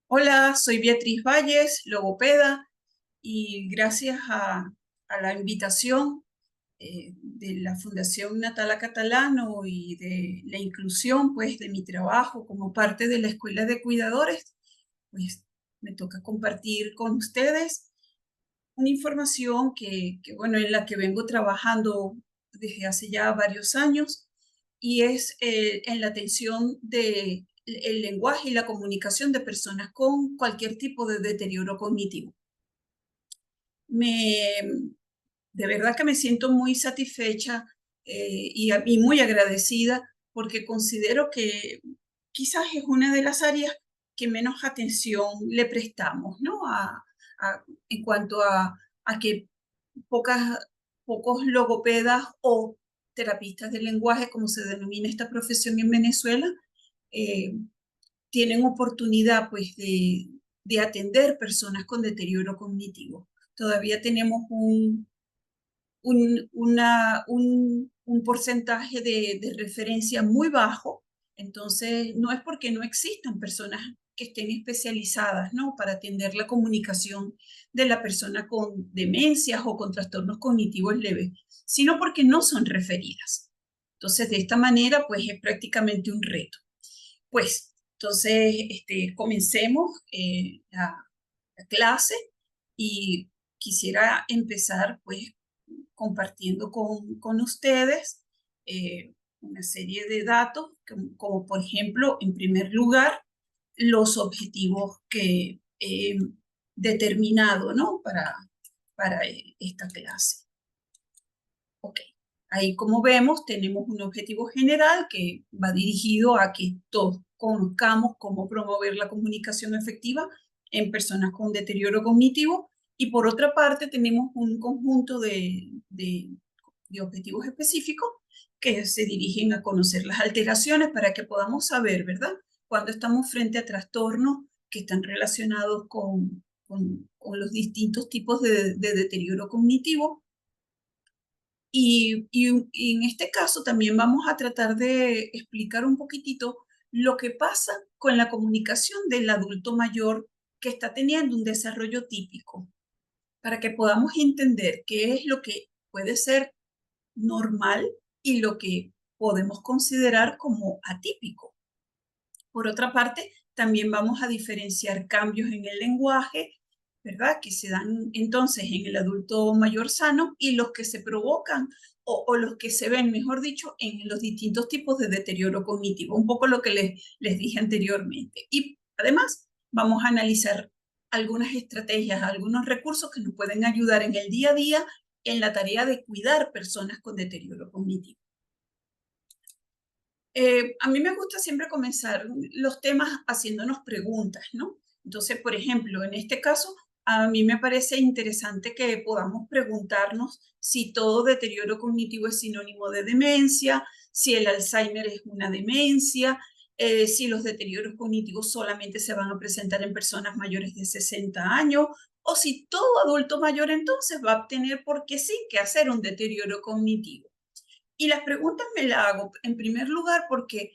Hola, soy Beatriz Valles, logopeda, y gracias a la invitación de la Fundación Natala Catalano y de la inclusión, pues, de mi trabajo como parte de la Escuela de Cuidadores, pues, me toca compartir con ustedes una información bueno, en la que vengo trabajando desde hace ya varios años, y es en la atención de el lenguaje y la comunicación de personas con cualquier tipo de deterioro cognitivo. Me, de verdad que me siento muy satisfecha y muy agradecida porque considero que quizás es una de las áreas que menos atención le prestamos, ¿no? En cuanto a que pocas, pocos logopedas o terapistas del lenguaje, como se denomina esta profesión en Venezuela, eh, tienen oportunidad, pues, de atender personas con deterioro cognitivo. Todavía tenemos un porcentaje de referencia muy bajo. Entonces, no es porque no existan personas que estén especializadas, ¿no?, para atender la comunicación de la persona con demencias o con trastornos cognitivos leves, sino porque no son referidas. Entonces, de esta manera, pues es prácticamente un reto. Pues, entonces, comencemos la clase, y quisiera empezar, pues, compartiendo con ustedes una serie de datos, como por ejemplo, en primer lugar, los objetivos que he determinado, ¿no?, para esta clase. Ok, ahí, como vemos, tenemos un objetivo general que va dirigido a que todos conozcamos cómo promover la comunicación efectiva en personas con deterioro cognitivo, y por otra parte tenemos un conjunto de objetivos específicos que se dirigen a conocer las alteraciones para que podamos saber, ¿verdad?, cuando estamos frente a trastornos que están relacionados con los distintos tipos de deterioro cognitivo. Y en este caso también vamos a tratar de explicar un poquitito lo que pasa con la comunicación del adulto mayor que está teniendo un desarrollo típico, para que podamos entender qué es lo que puede ser normal y lo que podemos considerar como atípico. Por otra parte, también vamos a diferenciar cambios en el lenguaje, ¿verdad?, que se dan entonces en el adulto mayor sano, y los que se provocan o los que se ven, mejor dicho, en los distintos tipos de deterioro cognitivo, un poco lo que les dije anteriormente. Y además vamos a analizar algunas estrategias, algunos recursos que nos pueden ayudar en el día a día en la tarea de cuidar personas con deterioro cognitivo. A mí me gusta siempre comenzar los temas haciéndonos preguntas, ¿no? Entonces, por ejemplo, en este caso, a mí me parece interesante que podamos preguntarnos si todo deterioro cognitivo es sinónimo de demencia, si el Alzheimer es una demencia, si los deterioros cognitivos solamente se van a presentar en personas mayores de 60 años, o si todo adulto mayor entonces va a tener, porque sí, que hacer un deterioro cognitivo. Y las preguntas me las hago, en primer lugar, porque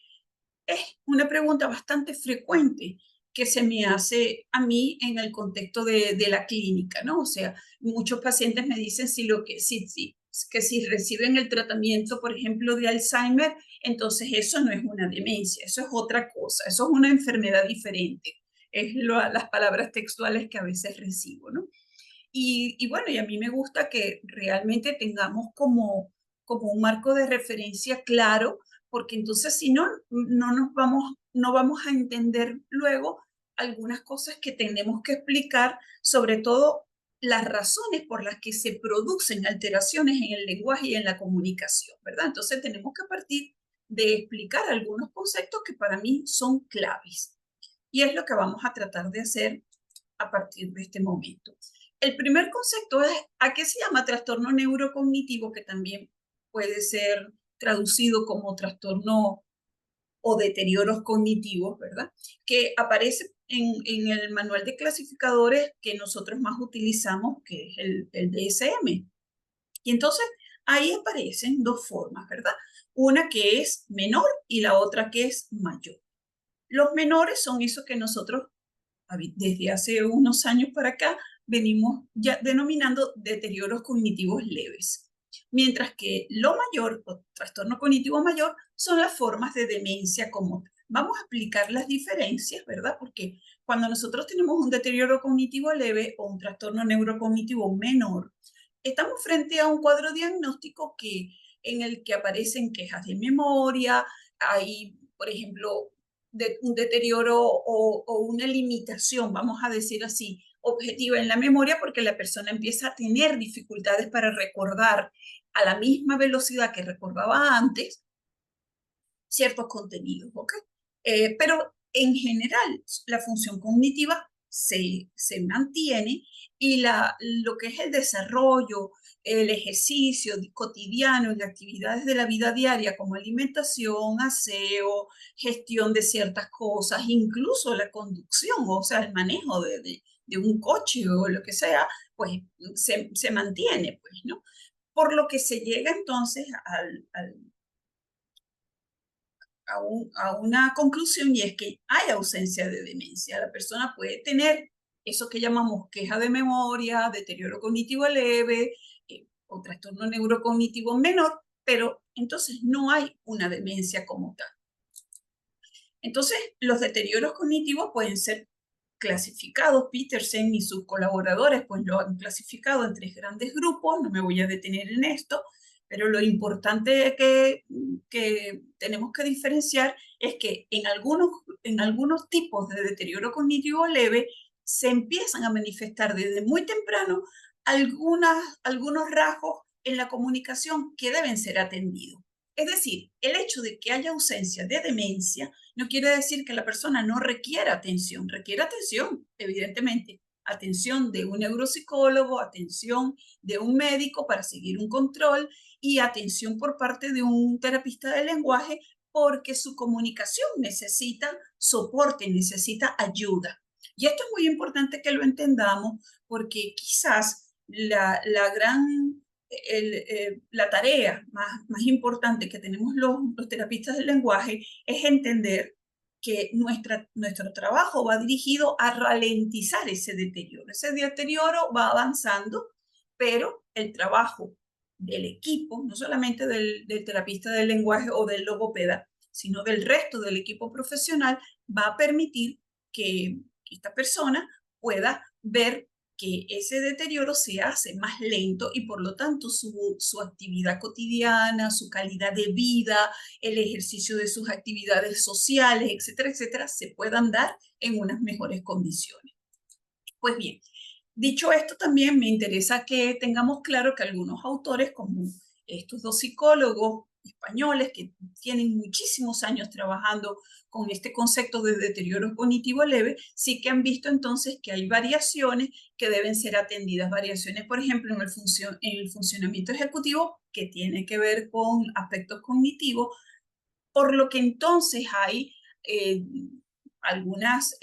es una pregunta bastante frecuente que se me hace a mí en el contexto de la clínica, ¿no? O sea, muchos pacientes me dicen que si reciben el tratamiento, por ejemplo, de Alzheimer, entonces eso no es una demencia, eso es otra cosa, eso es una enfermedad diferente. Es las palabras textuales que a veces recibo, ¿no? Y bueno, y a mí me gusta que realmente tengamos como un marco de referencia claro, porque entonces si no, no vamos a entender luego algunas cosas que tenemos que explicar, sobre todo las razones por las que se producen alteraciones en el lenguaje y en la comunicación, ¿verdad? Entonces tenemos que partir de explicar algunos conceptos que para mí son claves. Y es lo que vamos a tratar de hacer a partir de este momento. El primer concepto es a qué se llama trastorno neurocognitivo, que también puede ser traducido como trastorno o deterioros cognitivos, ¿verdad? Que aparece en el manual de clasificadores que nosotros más utilizamos, que es el DSM. Y entonces ahí aparecen dos formas, ¿verdad? Una que es menor y la otra que es mayor. Los menores son esos que nosotros desde hace unos años para acá, venimos ya denominando deterioros cognitivos leves. Mientras que lo mayor o trastorno cognitivo mayor son las formas de demencia como tal. Vamos a explicar las diferencias, ¿verdad? Porque cuando nosotros tenemos un deterioro cognitivo leve o un trastorno neurocognitivo menor, estamos frente a un cuadro diagnóstico en el que aparecen quejas de memoria, hay, por ejemplo, un deterioro o una limitación, vamos a decir así, objetiva en la memoria, porque la persona empieza a tener dificultades para recordar a la misma velocidad que recordaba antes ciertos contenidos, ¿ok? Pero en general la función cognitiva se mantiene y lo que es el desarrollo, el ejercicio cotidiano y actividades de la vida diaria como alimentación, aseo, gestión de ciertas cosas, incluso la conducción, o sea, el manejo de un coche o lo que sea, pues se mantiene, pues, ¿no? Por lo que se llega entonces a una conclusión y es que hay ausencia de demencia. La persona puede tener eso que llamamos queja de memoria, deterioro cognitivo leve o trastorno neurocognitivo menor, pero entonces no hay una demencia como tal. Entonces, los deterioros cognitivos pueden ser clasificados. Petersen y sus colaboradores pues lo han clasificado en tres grandes grupos, no me voy a detener en esto, pero lo importante que tenemos que diferenciar es que en algunos tipos de deterioro cognitivo leve se empiezan a manifestar desde muy temprano algunos rasgos en la comunicación que deben ser atendidos. Es decir, el hecho de que haya ausencia de demencia no quiere decir que la persona no requiera atención, requiere atención, evidentemente, atención de un neuropsicólogo, atención de un médico para seguir un control y atención por parte de un terapista de lenguaje porque su comunicación necesita soporte, necesita ayuda. Y esto es muy importante que lo entendamos porque quizás la gran la tarea más importante que tenemos los terapistas del lenguaje es entender que nuestro trabajo va dirigido a ralentizar ese deterioro. Ese deterioro va avanzando, pero el trabajo del equipo, no solamente del terapista del lenguaje o del logopeda, sino del resto del equipo profesional, va a permitir que esta persona pueda ver que ese deterioro se hace más lento y por lo tanto su actividad cotidiana, su calidad de vida, el ejercicio de sus actividades sociales, etcétera, etcétera, se puedan dar en unas mejores condiciones. Pues bien, dicho esto, también me interesa que tengamos claro que algunos autores, como estos dos psicólogos españoles que tienen muchísimos años trabajando con este concepto de deterioro cognitivo leve, sí que han visto entonces que hay variaciones que deben ser atendidas. Variaciones, por ejemplo, en el funcionamiento ejecutivo, que tiene que ver con aspectos cognitivos, por lo que entonces hay eh, algunas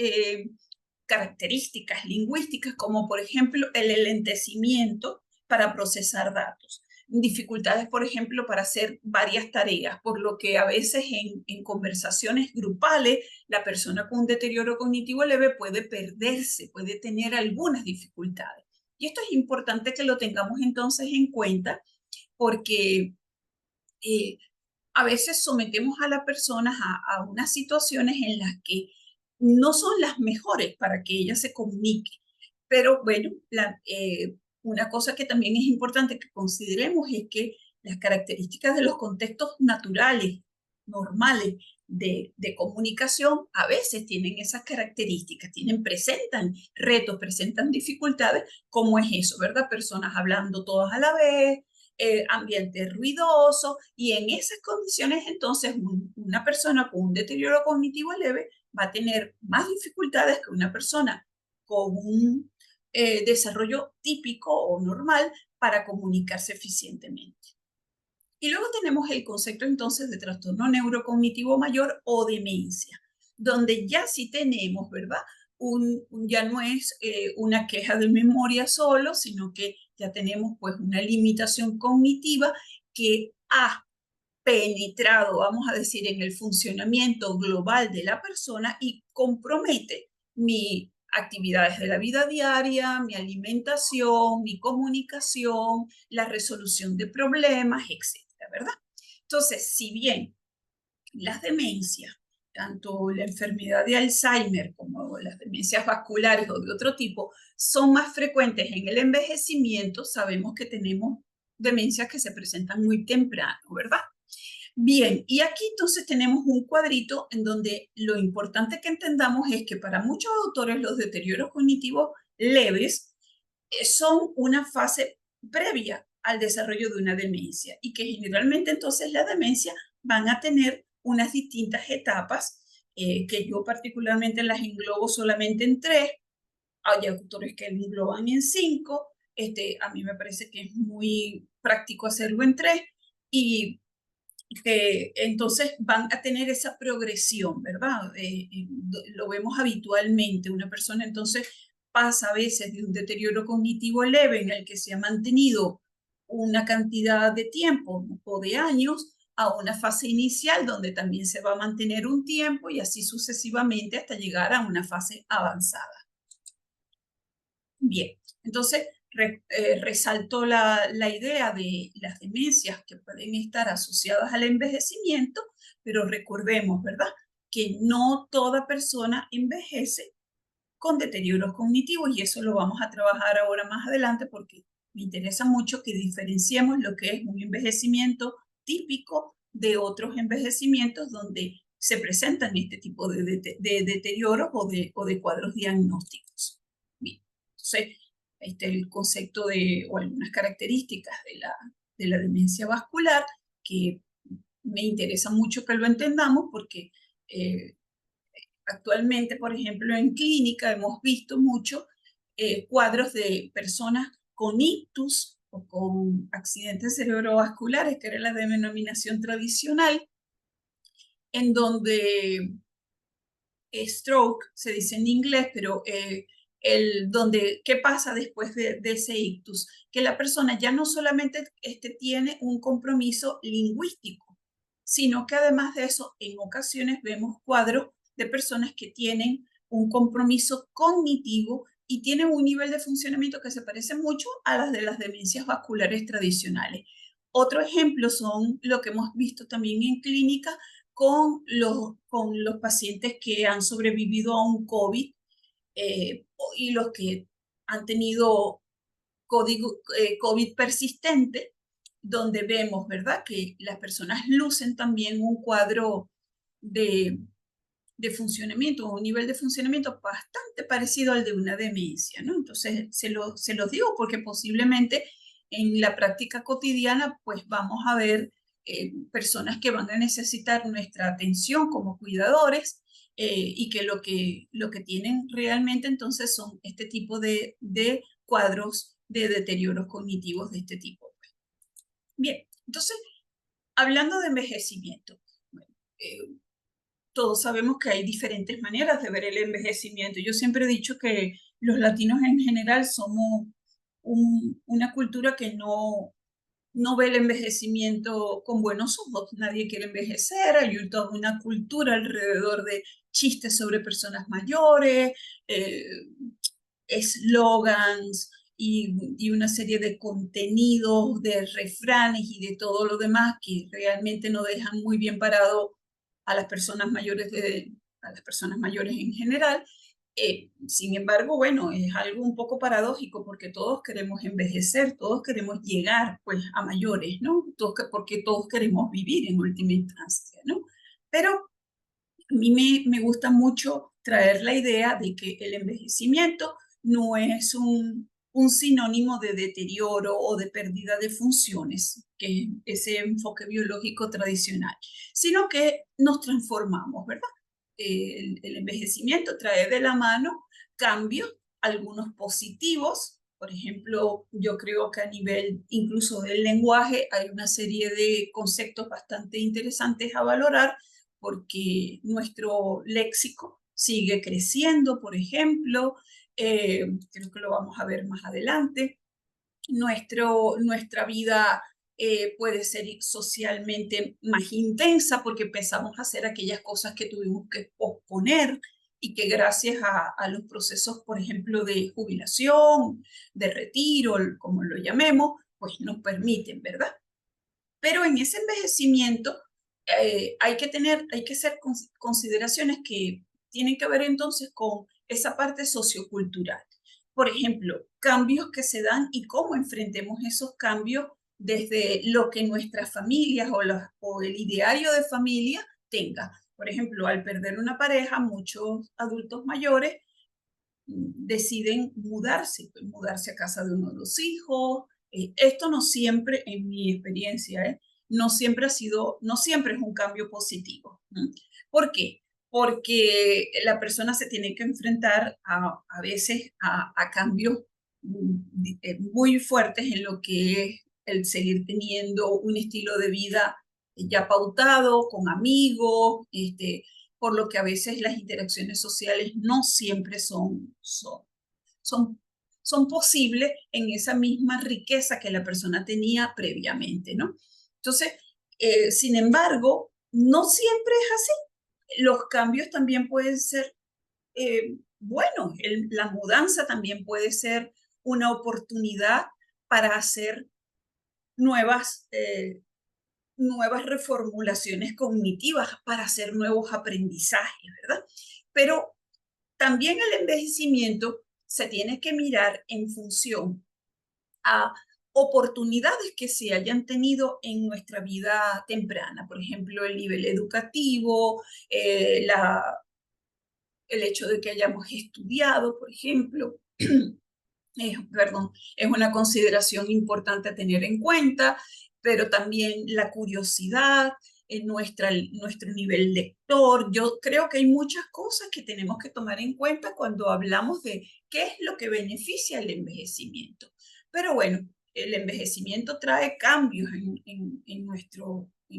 características lingüísticas, como por ejemplo el enlentecimiento para procesar datos, dificultades, por ejemplo, para hacer varias tareas, por lo que a veces en conversaciones grupales la persona con un deterioro cognitivo leve puede perderse, puede tener algunas dificultades. Y esto es importante que lo tengamos entonces en cuenta porque eh, a veces sometemos a las personas a unas situaciones en las que no son las mejores para que ella se comunique. Pero bueno, una cosa que también es importante que consideremos es que las características de los contextos naturales, normales de comunicación, a veces tienen esas características, presentan retos, presentan dificultades, como es eso, ¿verdad? Personas hablando todas a la vez, ambiente ruidoso, y en esas condiciones entonces una persona con un deterioro cognitivo leve va a tener más dificultades que una persona con un desarrollo típico o normal para comunicarse eficientemente. Y luego tenemos el concepto entonces de trastorno neurocognitivo mayor o demencia, donde ya sí tenemos, ¿verdad? Ya no es una queja de memoria solo, sino que ya tenemos pues una limitación cognitiva que ha penetrado, vamos a decir, en el funcionamiento global de la persona y compromete mi actividades de la vida diaria, mi alimentación, mi comunicación, la resolución de problemas, etcétera, ¿verdad? Entonces, si bien las demencias, tanto la enfermedad de Alzheimer como las demencias vasculares o de otro tipo, son más frecuentes en el envejecimiento, sabemos que tenemos demencias que se presentan muy temprano, ¿verdad? Bien, y aquí entonces tenemos un cuadrito en donde lo importante que entendamos es que para muchos autores los deterioros cognitivos leves son una fase previa al desarrollo de una demencia y que generalmente entonces la demencia van a tener unas distintas etapas que yo particularmente las englobo solamente en tres. Hay autores que lo engloban en cinco. A mí me parece que es muy práctico hacerlo en tres y que entonces van a tener esa progresión, ¿verdad? Lo vemos habitualmente. Una persona entonces pasa a veces de un deterioro cognitivo leve en el que se ha mantenido una cantidad de tiempo o de años a una fase inicial donde también se va a mantener un tiempo y así sucesivamente hasta llegar a una fase avanzada. Bien, entonces resaltó la idea de las demencias que pueden estar asociadas al envejecimiento, pero recordemos, ¿verdad? Que no toda persona envejece con deterioros cognitivos y eso lo vamos a trabajar ahora más adelante porque me interesa mucho que diferenciemos lo que es un envejecimiento típico de otros envejecimientos donde se presentan este tipo de deterioros o de cuadros diagnósticos. Bien, entonces, el concepto o algunas características de la demencia vascular que me interesa mucho que lo entendamos porque actualmente, por ejemplo, en clínica hemos visto mucho cuadros de personas con ictus o con accidentes cerebrovasculares, que era la denominación tradicional, en donde stroke se dice en inglés, pero ¿qué pasa después de ese ictus? Que la persona ya no solamente tiene un compromiso lingüístico, sino que además de eso, en ocasiones vemos cuadros de personas que tienen un compromiso cognitivo y tienen un nivel de funcionamiento que se parece mucho a las de las demencias vasculares tradicionales. Otro ejemplo son lo que hemos visto también en clínica con los pacientes que han sobrevivido a un COVID y los que han tenido COVID persistente, donde vemos, ¿verdad?, que las personas lucen también un cuadro de, de funcionamiento, un nivel de funcionamiento bastante parecido al de una demencia, ¿no? Entonces, se los digo porque posiblemente en la práctica cotidiana, pues vamos a ver personas que van a necesitar nuestra atención como cuidadores y que lo que tienen realmente entonces son este tipo de cuadros de deterioros cognitivos de este tipo. Bien, entonces, hablando de envejecimiento, bueno, todos sabemos que hay diferentes maneras de ver el envejecimiento. Yo siempre he dicho que los latinos en general somos una cultura que no ve el envejecimiento con buenos ojos. Nadie quiere envejecer, hay toda una cultura alrededor de chistes sobre personas mayores, eh, eslogans y una serie de contenidos, de refranes y de todo lo demás que realmente no dejan muy bien parado a las personas mayores, a las personas mayores en general. Sin embargo, bueno, es algo un poco paradójico porque todos queremos envejecer, todos queremos llegar pues a mayores, ¿no? Porque todos queremos vivir en última instancia, ¿no? Pero a mí me gusta mucho traer la idea de que el envejecimiento no es un sinónimo de deterioro o de pérdida de funciones, que es ese enfoque biológico tradicional, sino que nos transformamos, ¿verdad? El envejecimiento trae de la mano cambios, algunos positivos. Por ejemplo, yo creo que a nivel incluso del lenguaje hay una serie de conceptos bastante interesantes a valorar porque nuestro léxico sigue creciendo, por ejemplo, creo que lo vamos a ver más adelante. Nuestra vida puede ser socialmente más intensa porque empezamos a hacer aquellas cosas que tuvimos que posponer. y que gracias a los procesos, por ejemplo, de jubilación, de retiro, como lo llamemos, pues nos permiten, ¿verdad? Pero en ese envejecimiento hay que hacer consideraciones que tienen que ver entonces con esa parte sociocultural. Por ejemplo, cambios que se dan y cómo enfrentemos esos cambios desde lo que nuestras familias o el ideario de familia tenga. Por ejemplo, al perder una pareja, muchos adultos mayores deciden mudarse, pues, mudarse a casa de uno de los hijos. Esto no siempre, en mi experiencia, no siempre ha sido, no siempre es un cambio positivo. ¿No? ¿Por qué? Porque la persona se tiene que enfrentar a veces a cambios muy fuertes en lo que es el seguir teniendo un estilo de vida ya pautado, con amigos, por lo que a veces las interacciones sociales no siempre son, son posibles en esa misma riqueza que la persona tenía previamente, ¿no? Entonces, sin embargo, no siempre es así. Los cambios también pueden ser buenos. La mudanza también puede ser una oportunidad para hacer nuevas, nuevas reformulaciones cognitivas, para hacer nuevos aprendizajes, ¿verdad? Pero también el envejecimiento se tiene que mirar en función a oportunidades que se hayan tenido en nuestra vida temprana, por ejemplo, el nivel educativo, el hecho de que hayamos estudiado, por ejemplo, perdón, es una consideración importante a tener en cuenta, pero también la curiosidad, nuestro nivel lector. Yo creo que hay muchas cosas que tenemos que tomar en cuenta cuando hablamos de qué es lo que beneficia el envejecimiento. Pero bueno, el envejecimiento trae cambios en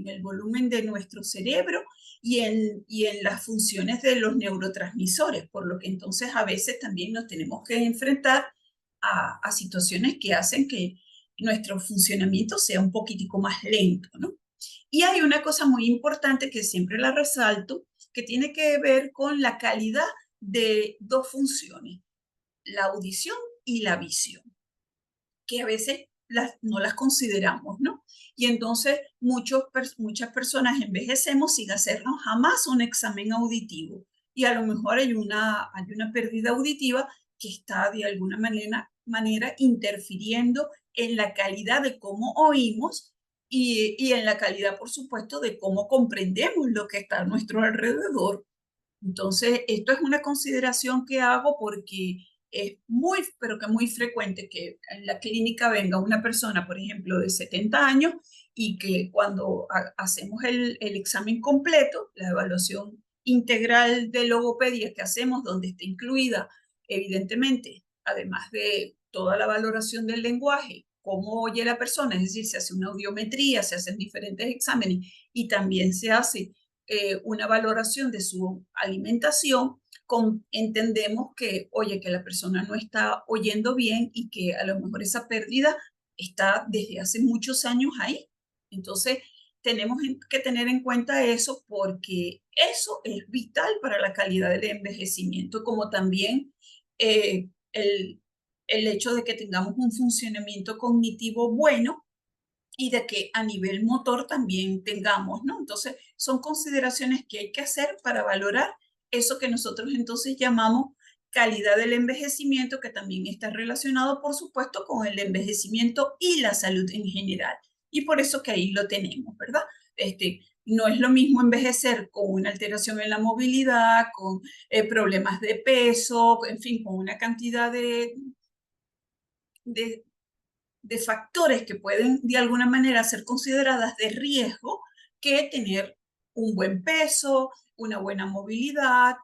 el volumen de nuestro cerebro y en las funciones de los neurotransmisores, por lo que entonces a veces también nos tenemos que enfrentar a situaciones que hacen que nuestro funcionamiento sea un poquitico más lento, ¿no? Y hay una cosa muy importante que siempre la resalto, que tiene que ver con la calidad de dos funciones, la audición y la visión, que a veces no las consideramos, ¿no? Y entonces muchas personas envejecemos sin hacernos jamás un examen auditivo. Y a lo mejor hay una pérdida auditiva que está de alguna manera interfiriendo en la calidad de cómo oímos y en la calidad, por supuesto, de cómo comprendemos lo que está a nuestro alrededor. Entonces, esto es una consideración que hago porque es muy, pero que muy frecuente que en la clínica venga una persona, por ejemplo, de 70 años y que cuando hacemos el examen completo, la evaluación integral de logopedia que hacemos, donde está incluida, evidentemente, además de toda la valoración del lenguaje, cómo oye la persona, es decir, se hace una audiometría, se hacen diferentes exámenes y también se hace una valoración de su alimentación, entendemos que, oye, que la persona no está oyendo bien y que a lo mejor esa pérdida está desde hace muchos años ahí. Entonces, tenemos que tener en cuenta eso porque eso es vital para la calidad del envejecimiento, como también el hecho de que tengamos un funcionamiento cognitivo bueno y de que a nivel motor también tengamos, ¿no? Entonces, son consideraciones que hay que hacer para valorar eso que nosotros entonces llamamos calidad del envejecimiento, que también está relacionado, por supuesto, con el envejecimiento y la salud en general. Y por eso que ahí lo tenemos, ¿verdad? No es lo mismo envejecer con una alteración en la movilidad, con problemas de peso, en fin, con una cantidad de, de factores que pueden de alguna manera ser consideradas de riesgo que tener un buen peso, una buena movilidad,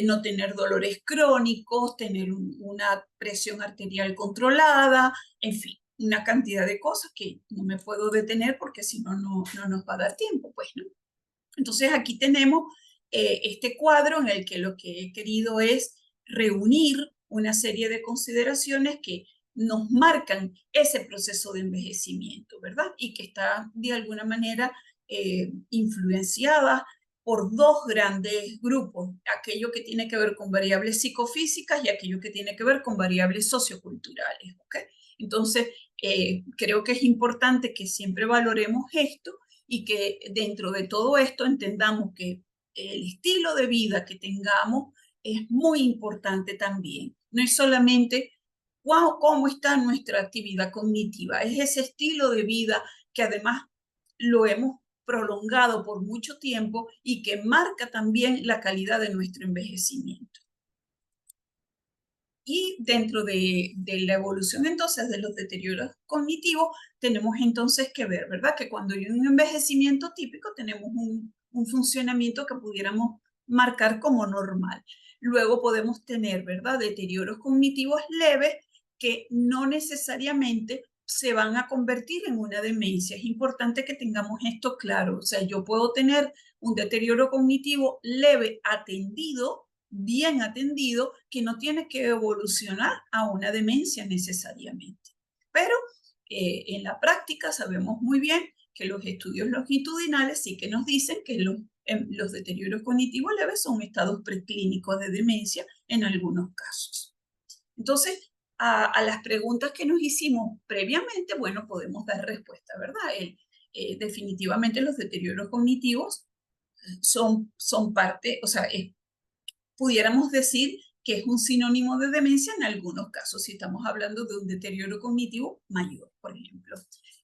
no tener dolores crónicos, tener una presión arterial controlada, en fin, una cantidad de cosas que no me puedo detener porque si no, no nos va a dar tiempo, pues, ¿no? Entonces aquí tenemos este cuadro en el que lo que he querido es reunir una serie de consideraciones que nos marcan ese proceso de envejecimiento, ¿verdad? Y que está de alguna manera influenciada por dos grandes grupos, aquello que tiene que ver con variables psicofísicas y aquello que tiene que ver con variables socioculturales, ¿ok? Entonces, creo que es importante que siempre valoremos esto y que dentro de todo esto entendamos que el estilo de vida que tengamos es muy importante también. No es solamente cómo está nuestra actividad cognitiva, es ese estilo de vida que además lo hemos prolongado por mucho tiempo y que marca también la calidad de nuestro envejecimiento. Y dentro de la evolución entonces de los deterioros cognitivos, tenemos entonces que ver, ¿verdad? Que cuando hay un envejecimiento típico, tenemos un funcionamiento que pudiéramos marcar como normal. Luego podemos tener, ¿verdad? Deterioros cognitivos leves que no necesariamente se van a convertir en una demencia. Es importante que tengamos esto claro. O sea, yo puedo tener un deterioro cognitivo leve atendido, bien atendido, que no tiene que evolucionar a una demencia necesariamente. Pero en la práctica sabemos muy bien que los estudios longitudinales sí que nos dicen que los deterioros cognitivos leves son estados preclínicos de demencia en algunos casos. Entonces, a las preguntas que nos hicimos previamente, bueno, podemos dar respuesta, ¿verdad? Definitivamente los deterioros cognitivos son parte, o sea, pudiéramos decir que es un sinónimo de demencia en algunos casos, si estamos hablando de un deterioro cognitivo mayor, por ejemplo.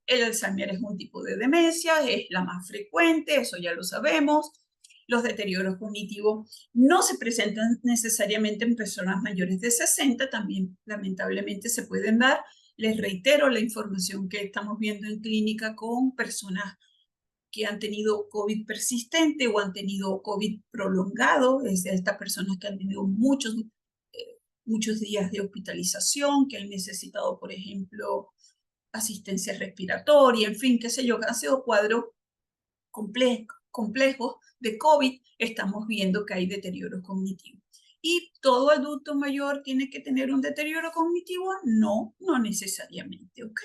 El Alzheimer es un tipo de demencia, es la más frecuente, eso ya lo sabemos. Los deterioros cognitivos no se presentan necesariamente en personas mayores de 60, también lamentablemente se pueden dar. Les reitero la información que estamos viendo en clínica con personas que han tenido COVID persistente o han tenido COVID prolongado, es de estas personas que han tenido muchos días de hospitalización, que han necesitado, por ejemplo, asistencia respiratoria, en fin, qué sé yo, que han sido cuadros complejos de COVID, estamos viendo que hay deterioro cognitivo. ¿Y todo adulto mayor tiene que tener un deterioro cognitivo? No, no necesariamente, ¿ok?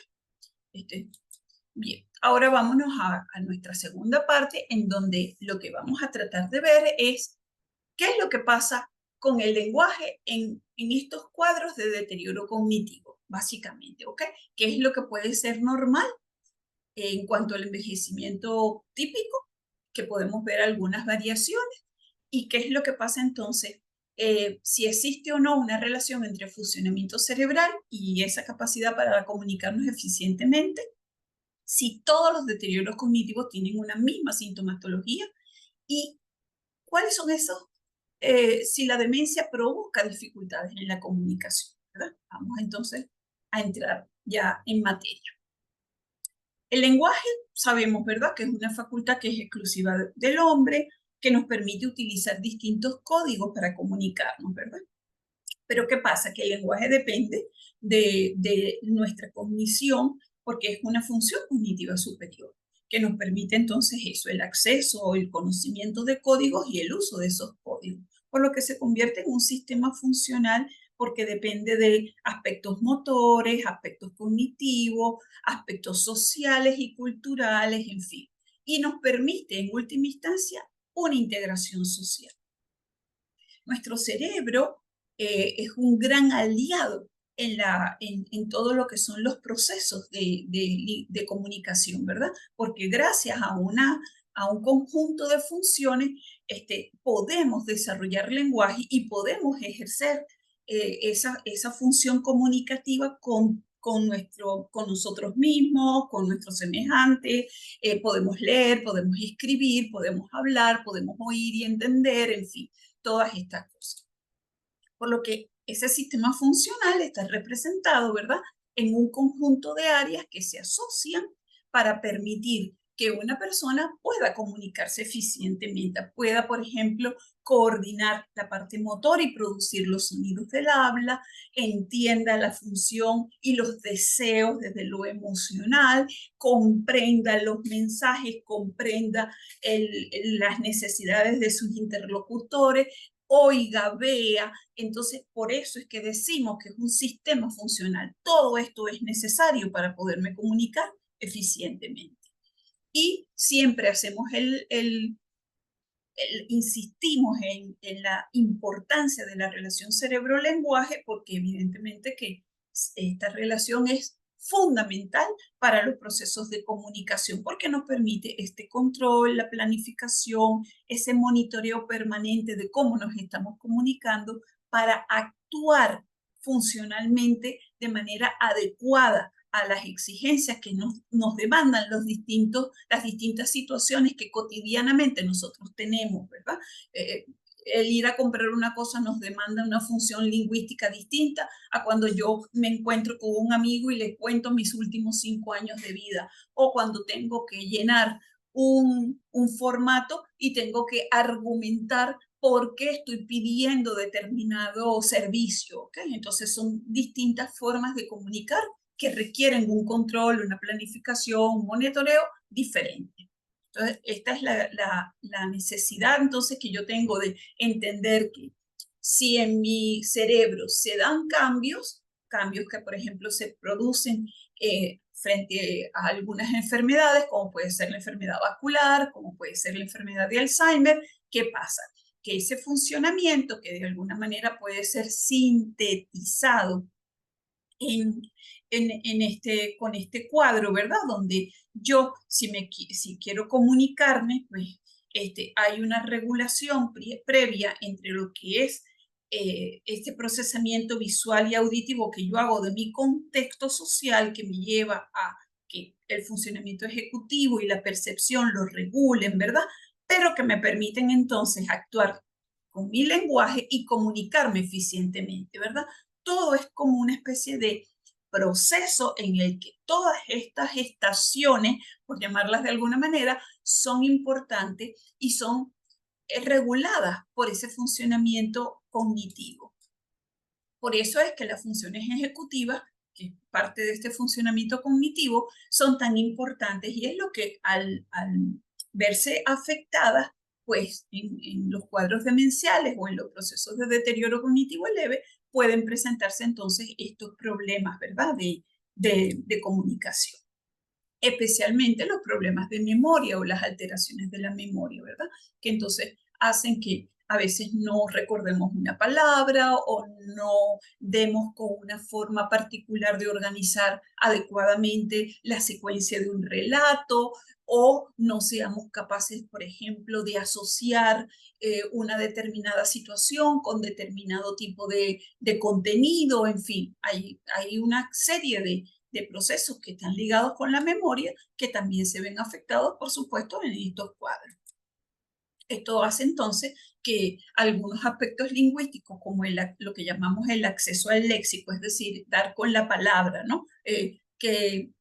Bien, ahora vámonos a nuestra segunda parte, en donde lo que vamos a tratar de ver es qué es lo que pasa con el lenguaje en estos cuadros de deterioro cognitivo, básicamente, ¿ok? ¿Qué es lo que puede ser normal en cuanto al envejecimiento típico? Que podemos ver algunas variaciones. ¿Y qué es lo que pasa entonces? Si existe o no una relación entre funcionamiento cerebral y esa capacidad para comunicarnos eficientemente, si todos los deterioros cognitivos tienen una misma sintomatología y cuáles son esos, si la demencia provoca dificultades en la comunicación, ¿verdad? Vamos entonces a entrar ya en materia. El lenguaje, sabemos, ¿verdad?, que es una facultad que es exclusiva del hombre, que nos permite utilizar distintos códigos para comunicarnos, ¿verdad? Pero ¿qué pasa? Que el lenguaje depende de nuestra cognición porque es una función cognitiva superior que nos permite entonces eso, el acceso o el conocimiento de códigos y el uso de esos códigos, por lo que se convierte en un sistema funcional porque depende de aspectos motores, aspectos cognitivos, aspectos sociales y culturales, en fin, y nos permite en última instancia una integración social. Nuestro cerebro es un gran aliado en todo lo que son los procesos de comunicación, ¿verdad? Porque gracias a un conjunto de funciones podemos desarrollar lenguaje y podemos ejercer esa función comunicativa con nosotros mismos, con nuestros semejantes, podemos leer, podemos escribir, podemos hablar, podemos oír y entender, en fin, todas estas cosas. Por lo que ese sistema funcional está representado, ¿verdad?, en un conjunto de áreas que se asocian para permitir que una persona pueda comunicarse eficientemente, pueda, por ejemplo, coordinar la parte motora y producir los sonidos del habla, entienda la función y los deseos desde lo emocional, comprenda los mensajes, comprenda las necesidades de sus interlocutores, oiga, vea. Entonces, por eso es que decimos que es un sistema funcional. Todo esto es necesario para poderme comunicar eficientemente. Y siempre hacemos insistimos en la importancia de la relación cerebro-lenguaje porque evidentemente que esta relación es fundamental para los procesos de comunicación porque nos permite este control, la planificación, ese monitoreo permanente de cómo nos estamos comunicando para actuar funcionalmente de manera adecuada a las exigencias que nos demandan las distintas situaciones que cotidianamente nosotros tenemos, ¿verdad? El ir a comprar una cosa nos demanda una función lingüística distinta a cuando yo me encuentro con un amigo y le cuento mis últimos 5 años de vida, o cuando tengo que llenar un formato y tengo que argumentar por qué estoy pidiendo determinado servicio, ¿ok? Entonces son distintas formas de comunicar que requieren un control, una planificación, un monitoreo diferente. Entonces, esta es la necesidad entonces que yo tengo de entender que si en mi cerebro se dan cambios que por ejemplo se producen frente a algunas enfermedades, como puede ser la enfermedad vascular, como puede ser la enfermedad de Alzheimer, ¿qué pasa? Que ese funcionamiento que de alguna manera puede ser sintetizado en, con este cuadro, ¿verdad? Donde yo, si quiero comunicarme, pues hay una regulación previa entre lo que es este procesamiento visual y auditivo que yo hago de mi contexto social que me lleva a que el funcionamiento ejecutivo y la percepción lo regulen, ¿verdad? Pero que me permiten entonces actuar con mi lenguaje y comunicarme eficientemente, ¿verdad? Todo es como una especie de proceso en el que todas estas estaciones, por llamarlas de alguna manera, son importantes y son reguladas por ese funcionamiento cognitivo. Por eso es que las funciones ejecutivas, que es parte de este funcionamiento cognitivo, son tan importantes y es lo que al verse afectadas, pues en los cuadros demenciales o en los procesos de deterioro cognitivo leve, pueden presentarse entonces estos problemas, ¿verdad? De comunicación, especialmente los problemas de memoria o las alteraciones de la memoria, ¿verdad? Que entonces hacen que a veces no recordemos una palabra o no demos con una forma particular de organizar adecuadamente la secuencia de un relato o no seamos capaces, por ejemplo, de asociar una determinada situación con determinado tipo de contenido, en fin, hay una serie de procesos que están ligados con la memoria que también se ven afectados, por supuesto, en estos cuadros. Esto hace entonces que algunos aspectos lingüísticos, como lo que llamamos el acceso al léxico, es decir, dar con la palabra, ¿no?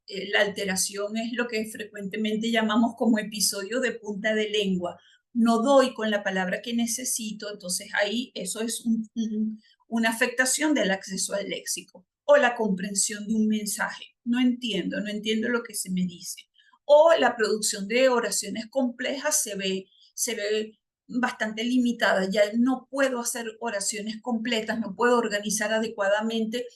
La alteración es lo que frecuentemente llamamos como episodio de punta de lengua. No doy con la palabra que necesito, entonces ahí eso es una afectación del acceso al léxico o la comprensión de un mensaje. No entiendo lo que se me dice. O la producción de oraciones complejas se ve bastante limitada. Ya no puedo hacer oraciones completas, no puedo organizar adecuadamente,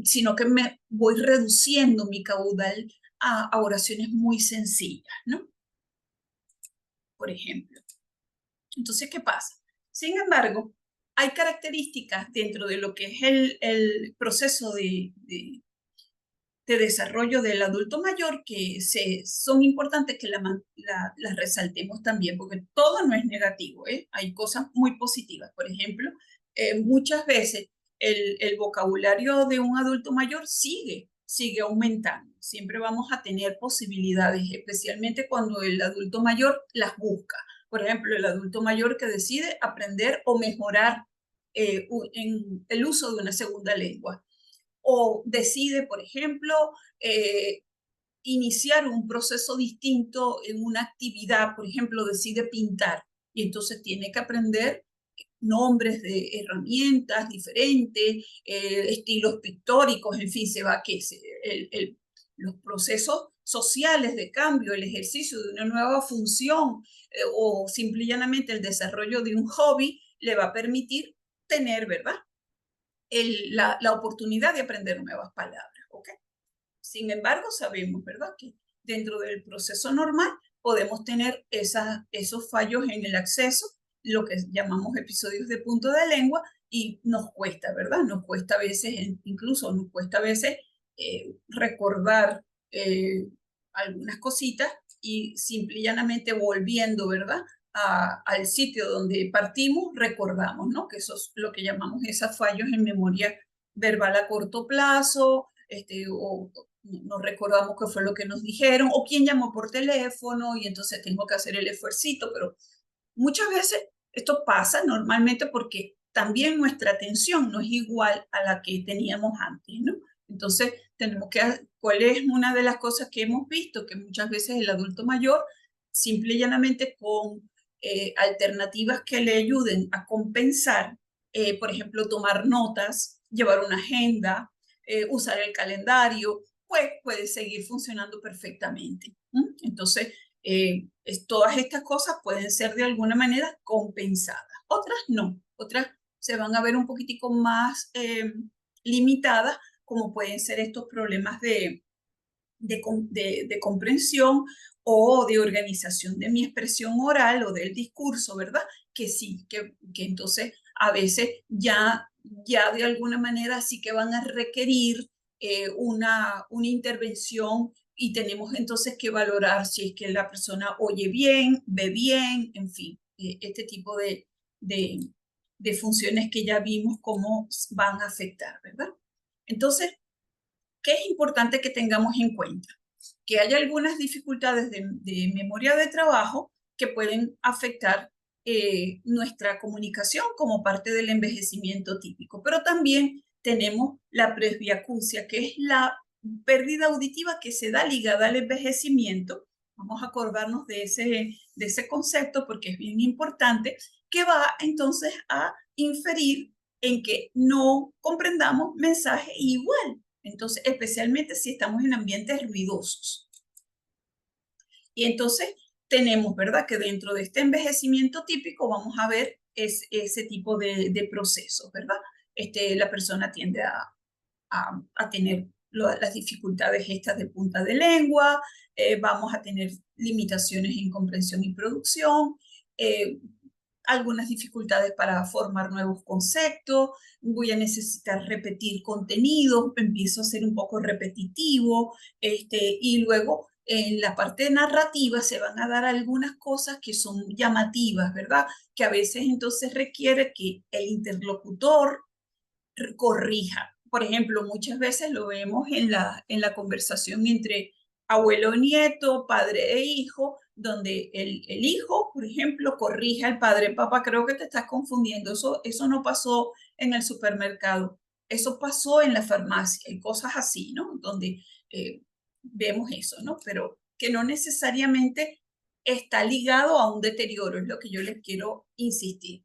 sino que me voy reduciendo mi caudal a oraciones muy sencillas, ¿no? Por ejemplo. Entonces, ¿qué pasa? Sin embargo, hay características dentro de lo que es el proceso de desarrollo del adulto mayor que son importantes que las resaltemos también, porque todo no es negativo, ¿eh? Hay cosas muy positivas. Por ejemplo, muchas veces el vocabulario de un adulto mayor sigue aumentando. Siempre vamos a tener posibilidades, especialmente cuando el adulto mayor las busca. Por ejemplo, el adulto mayor que decide aprender o mejorar en el uso de una segunda lengua o decide, por ejemplo, iniciar un proceso distinto en una actividad, por ejemplo, decide pintar y entonces tiene que aprender nombres de herramientas diferentes, estilos pictóricos, en fin, se va que los procesos sociales de cambio, el ejercicio de una nueva función o simple y llanamente el desarrollo de un hobby le va a permitir tener, ¿verdad? La oportunidad de aprender nuevas palabras, ¿ok? Sin embargo, sabemos, ¿verdad?, que dentro del proceso normal podemos tener esos fallos en el acceso, lo que llamamos episodios de punto de lengua, y nos cuesta, ¿verdad? Nos cuesta a veces, incluso nos cuesta a veces recordar algunas cositas y simple y llanamente volviendo, ¿verdad? Al sitio donde partimos, recordamos, ¿no? Que eso es lo que llamamos esos fallos en memoria verbal a corto plazo, o no recordamos qué fue lo que nos dijeron, o quién llamó por teléfono, y entonces tengo que hacer el esfuercito, pero muchas veces esto pasa normalmente porque también nuestra atención no es igual a la que teníamos antes, ¿no? Entonces, tenemos que, ¿cuál es una de las cosas que hemos visto? Que muchas veces el adulto mayor, simple y llanamente con alternativas que le ayuden a compensar, por ejemplo, tomar notas, llevar una agenda, usar el calendario, pues puede seguir funcionando perfectamente. Entonces, todas estas cosas pueden ser de alguna manera compensadas. Otras no, otras se van a ver un poquitico más limitadas, como pueden ser estos problemas de comprensión o de organización de mi expresión oral o del discurso, ¿verdad? Que sí, que entonces a veces ya de alguna manera sí que van a requerir una intervención, y tenemos entonces que valorar si es que la persona oye bien, ve bien, en fin, este tipo de, funciones que ya vimos cómo van a afectar, ¿verdad? Entonces, ¿qué es importante que tengamos en cuenta? Que hay algunas dificultades de memoria de trabajo que pueden afectar nuestra comunicación como parte del envejecimiento típico, pero también tenemos la presbiacusia, que es la pérdida auditiva que se da ligada al envejecimiento. Vamos a acordarnos de ese concepto porque es bien importante, que va entonces a inferir en que no comprendamos mensajes igual. Entonces, especialmente si estamos en ambientes ruidosos. Y entonces tenemos, ¿verdad? Que dentro de este envejecimiento típico vamos a ver ese tipo de procesos, ¿verdad? La persona tiende a tener las dificultades estas de punta de lengua, vamos a tener limitaciones en comprensión y producción, algunas dificultades para formar nuevos conceptos, voy a necesitar repetir contenido, empiezo a ser un poco repetitivo, y luego en la parte narrativa se van a dar algunas cosas que son llamativas, ¿verdad? Que a veces entonces requiere que el interlocutor corrija. Por ejemplo, muchas veces lo vemos en la conversación entre abuelo, nieto, padre e hijo, donde el hijo, por ejemplo, corrige al padre: papá, creo que te estás confundiendo, eso no pasó en el supermercado, eso pasó en la farmacia, y cosas así, ¿no? Donde vemos eso, ¿no? Pero que no necesariamente está ligado a un deterioro, es lo que yo les quiero insistir.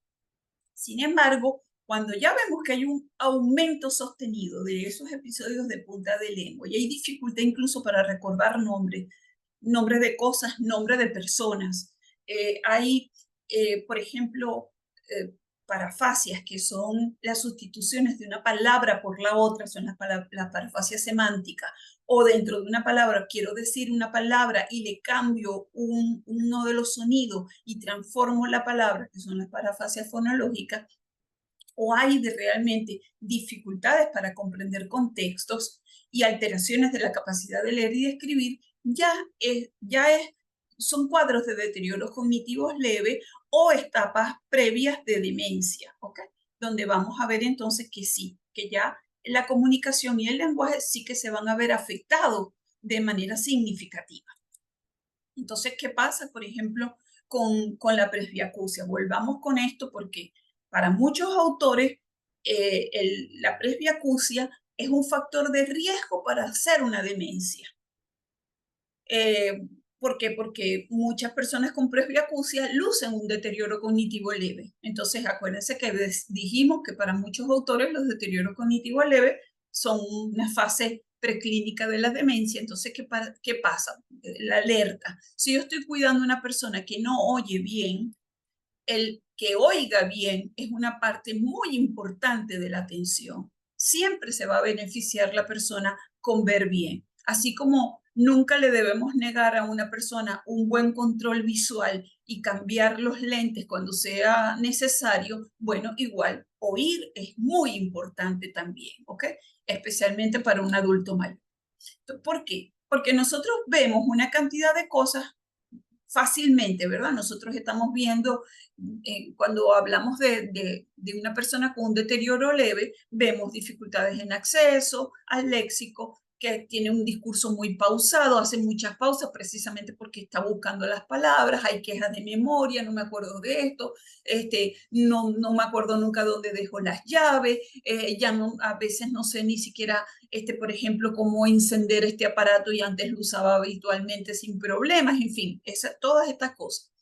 Sin embargo, cuando ya vemos que hay un aumento sostenido de esos episodios de punta de lengua y hay dificultad incluso para recordar nombres de cosas, nombres de personas, hay, por ejemplo, eh, parafasias, que son las sustituciones de una palabra por la otra, son la parafasia semántica, o dentro de una palabra quiero decir una palabra y le cambio uno de los sonidos y transformo la palabra, que son las parafasias fonológicas, o hay realmente dificultades para comprender contextos y alteraciones de la capacidad de leer y de escribir, son cuadros de deterioros cognitivos leves o etapas previas de demencia, ¿ok? Donde vamos a ver entonces que sí, que ya la comunicación y el lenguaje sí que se van a ver afectados de manera significativa. Entonces, ¿qué pasa, por ejemplo, con la presbiacusia? Volvamos con esto porque para muchos autores la presbiacusia es un factor de riesgo para hacer una demencia. ¿Por qué? Porque muchas personas con presbiacusia lucen un deterioro cognitivo leve. Entonces, acuérdense que dijimos que para muchos autores los deterioros cognitivos leves son una fase preclínica de la demencia. Entonces, ¿qué pasa? La alerta. Si yo estoy cuidando a una persona que no oye bien, el que oiga bien es una parte muy importante de la atención. Siempre se va a beneficiar la persona con ver bien. Así como nunca le debemos negar a una persona un buen control visual y cambiar los lentes cuando sea necesario. Bueno, igual oír es muy importante también, ¿ok? Especialmente para un adulto mayor. ¿Por qué? Porque nosotros vemos una cantidad de cosas fácilmente, ¿verdad? Nosotros estamos viendo, cuando hablamos de una persona con un deterioro leve, vemos dificultades en acceso al léxico, que tiene un discurso muy pausado, hace muchas pausas precisamente porque está buscando las palabras, hay quejas de memoria, no me acuerdo de esto, no me acuerdo nunca dónde dejo las llaves, ya no, a veces no sé ni siquiera por ejemplo, cómo encender este aparato y antes lo usaba habitualmente sin problemas, en fin, todas estas cosas.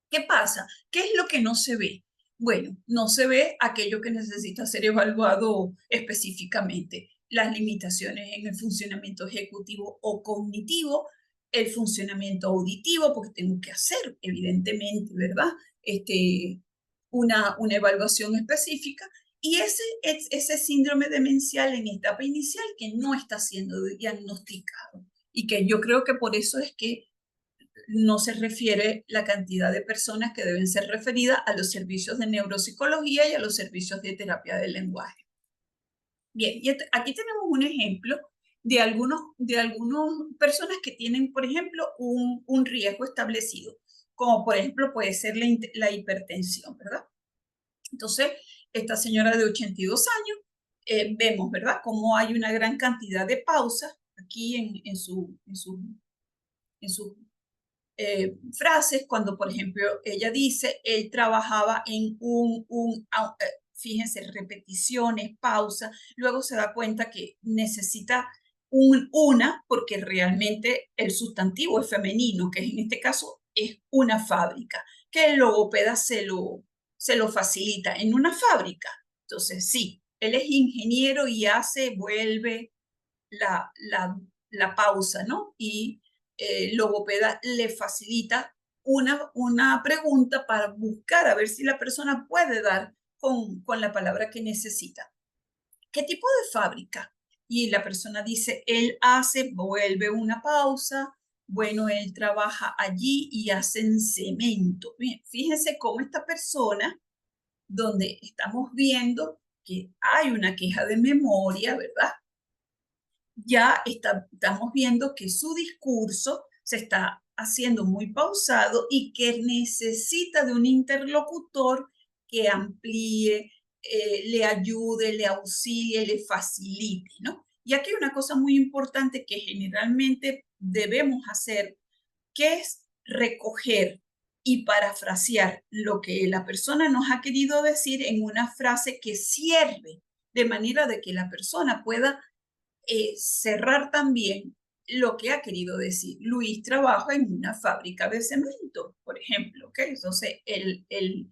¿Qué pasa? ¿Qué es lo que no se ve? Bueno, no se ve aquello que necesita ser evaluado específicamente, las limitaciones en el funcionamiento ejecutivo o cognitivo, el funcionamiento auditivo, porque tengo que hacer, evidentemente, ¿verdad? Una evaluación específica, y ese síndrome demencial en etapa inicial que no está siendo diagnosticado y que yo creo que por eso es que no se refiere la cantidad de personas que deben ser referidas a los servicios de neuropsicología y a los servicios de terapia del lenguaje. Bien, y aquí tenemos un ejemplo de algunas personas que tienen, por ejemplo, un riesgo establecido, como por ejemplo puede ser la hipertensión, ¿verdad? Entonces, esta señora de 82 años, vemos, ¿verdad?, cómo hay una gran cantidad de pausas aquí en su frases, cuando, por ejemplo, ella dice, él trabajaba en fíjense, repeticiones, pausa, luego se da cuenta que necesita una, porque realmente el sustantivo es femenino, que en este caso es una fábrica, que el logopeda se lo facilita en una fábrica. Entonces, sí, él es ingeniero y vuelve la, la, la pausa, ¿no? Y logopeda le facilita una pregunta para buscar a ver si la persona puede dar con la palabra que necesita. ¿Qué tipo de fábrica? Y la persona dice, él vuelve una pausa, bueno, él trabaja allí y hacen cemento. Bien, fíjense cómo esta persona, donde estamos viendo que hay una queja de memoria, ¿verdad? Ya estamos viendo que su discurso se está haciendo muy pausado y que necesita de un interlocutor que amplíe, le ayude, le auxilie, le facilite, ¿no? Y aquí hay una cosa muy importante que generalmente debemos hacer, que es recoger y parafrasear lo que la persona nos ha querido decir en una frase que sirve, de manera de que la persona pueda cerrar también lo que ha querido decir. Luis trabaja en una fábrica de cemento, por ejemplo, ¿ok? Entonces, el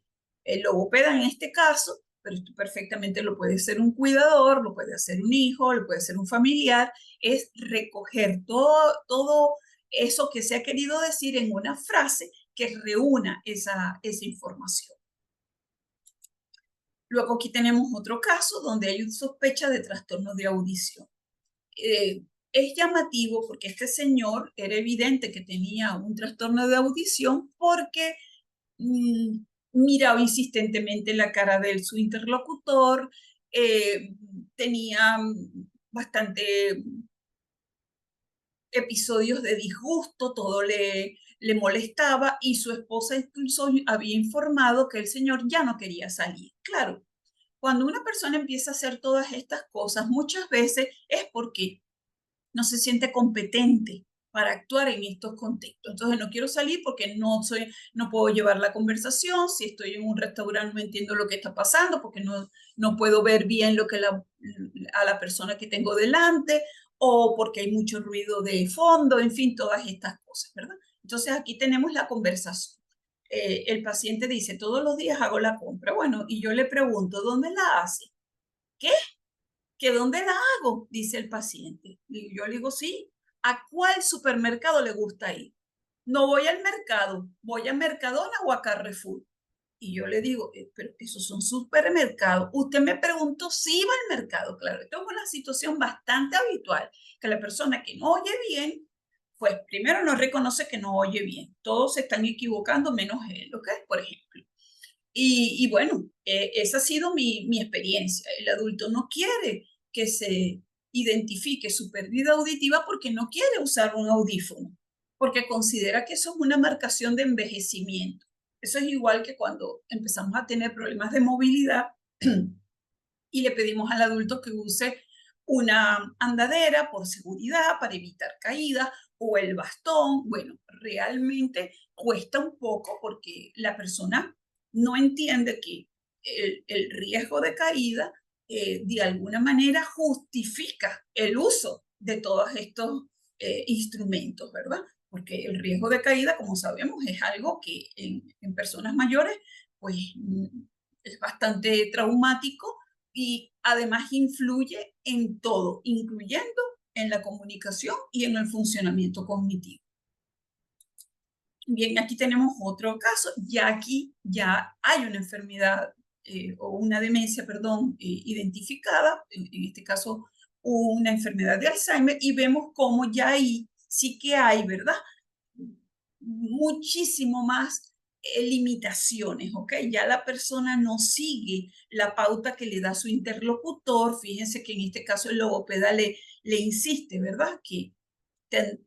logopeda en este caso, pero esto perfectamente lo puede ser un cuidador, lo puede hacer un hijo, lo puede ser un familiar, es recoger todo eso que se ha querido decir en una frase que reúna esa información. Luego aquí tenemos otro caso donde hay una sospecha de trastorno de audición. Es llamativo porque este señor era evidente que tenía un trastorno de audición porque mm, miraba insistentemente la cara de su interlocutor, tenía bastante episodios de disgusto, todo le molestaba y su esposa incluso había informado que el señor ya no quería salir. Claro, cuando una persona empieza a hacer todas estas cosas, muchas veces es porque no se siente competente para actuar en estos contextos. Entonces no quiero salir porque no puedo llevar la conversación, si estoy en un restaurante no entiendo lo que está pasando porque no puedo ver bien a la persona que tengo delante, o porque hay mucho ruido de fondo, en fin, todas estas cosas, ¿verdad? Entonces aquí tenemos la conversación. El paciente dice, todos los días hago la compra. Bueno, y yo le pregunto, ¿dónde la hace? ¿Qué? ¿Que dónde la hago? Dice el paciente. Y yo le digo, sí. ¿A cuál supermercado le gusta ir? No voy al mercado, voy a Mercadona o a Carrefour. Y yo le digo, pero esos son supermercados. Usted me preguntó si iba al mercado. Claro, esto es una situación bastante habitual, que la persona que no oye bien Pues primero no reconoce que no oye bien. Todos se están equivocando menos él, ¿ok? Por ejemplo. Y bueno, esa ha sido mi experiencia. El adulto no quiere que se identifique su pérdida auditiva porque no quiere usar un audífono, porque considera que eso es una marcación de envejecimiento. Eso es igual que cuando empezamos a tener problemas de movilidad y le pedimos al adulto que use una andadera por seguridad para evitar caídas o el bastón. Bueno, realmente cuesta un poco porque la persona no entiende que el riesgo de caída de alguna manera justifica el uso de todos estos instrumentos, ¿verdad? Porque el riesgo de caída, como sabemos, es algo que en personas mayores, pues es bastante traumático y además influye en todo, incluyendo en la comunicación y en el funcionamiento cognitivo. Bien, aquí tenemos otro caso, ya aquí ya hay una enfermedad o una demencia, perdón, identificada, en este caso una enfermedad de Alzheimer, y vemos cómo ya ahí sí que hay, ¿verdad? Muchísimo más limitaciones, ¿ok? Ya la persona no sigue la pauta que le da su interlocutor. Fíjense que en este caso el logopeda le insiste, ¿verdad? Ten-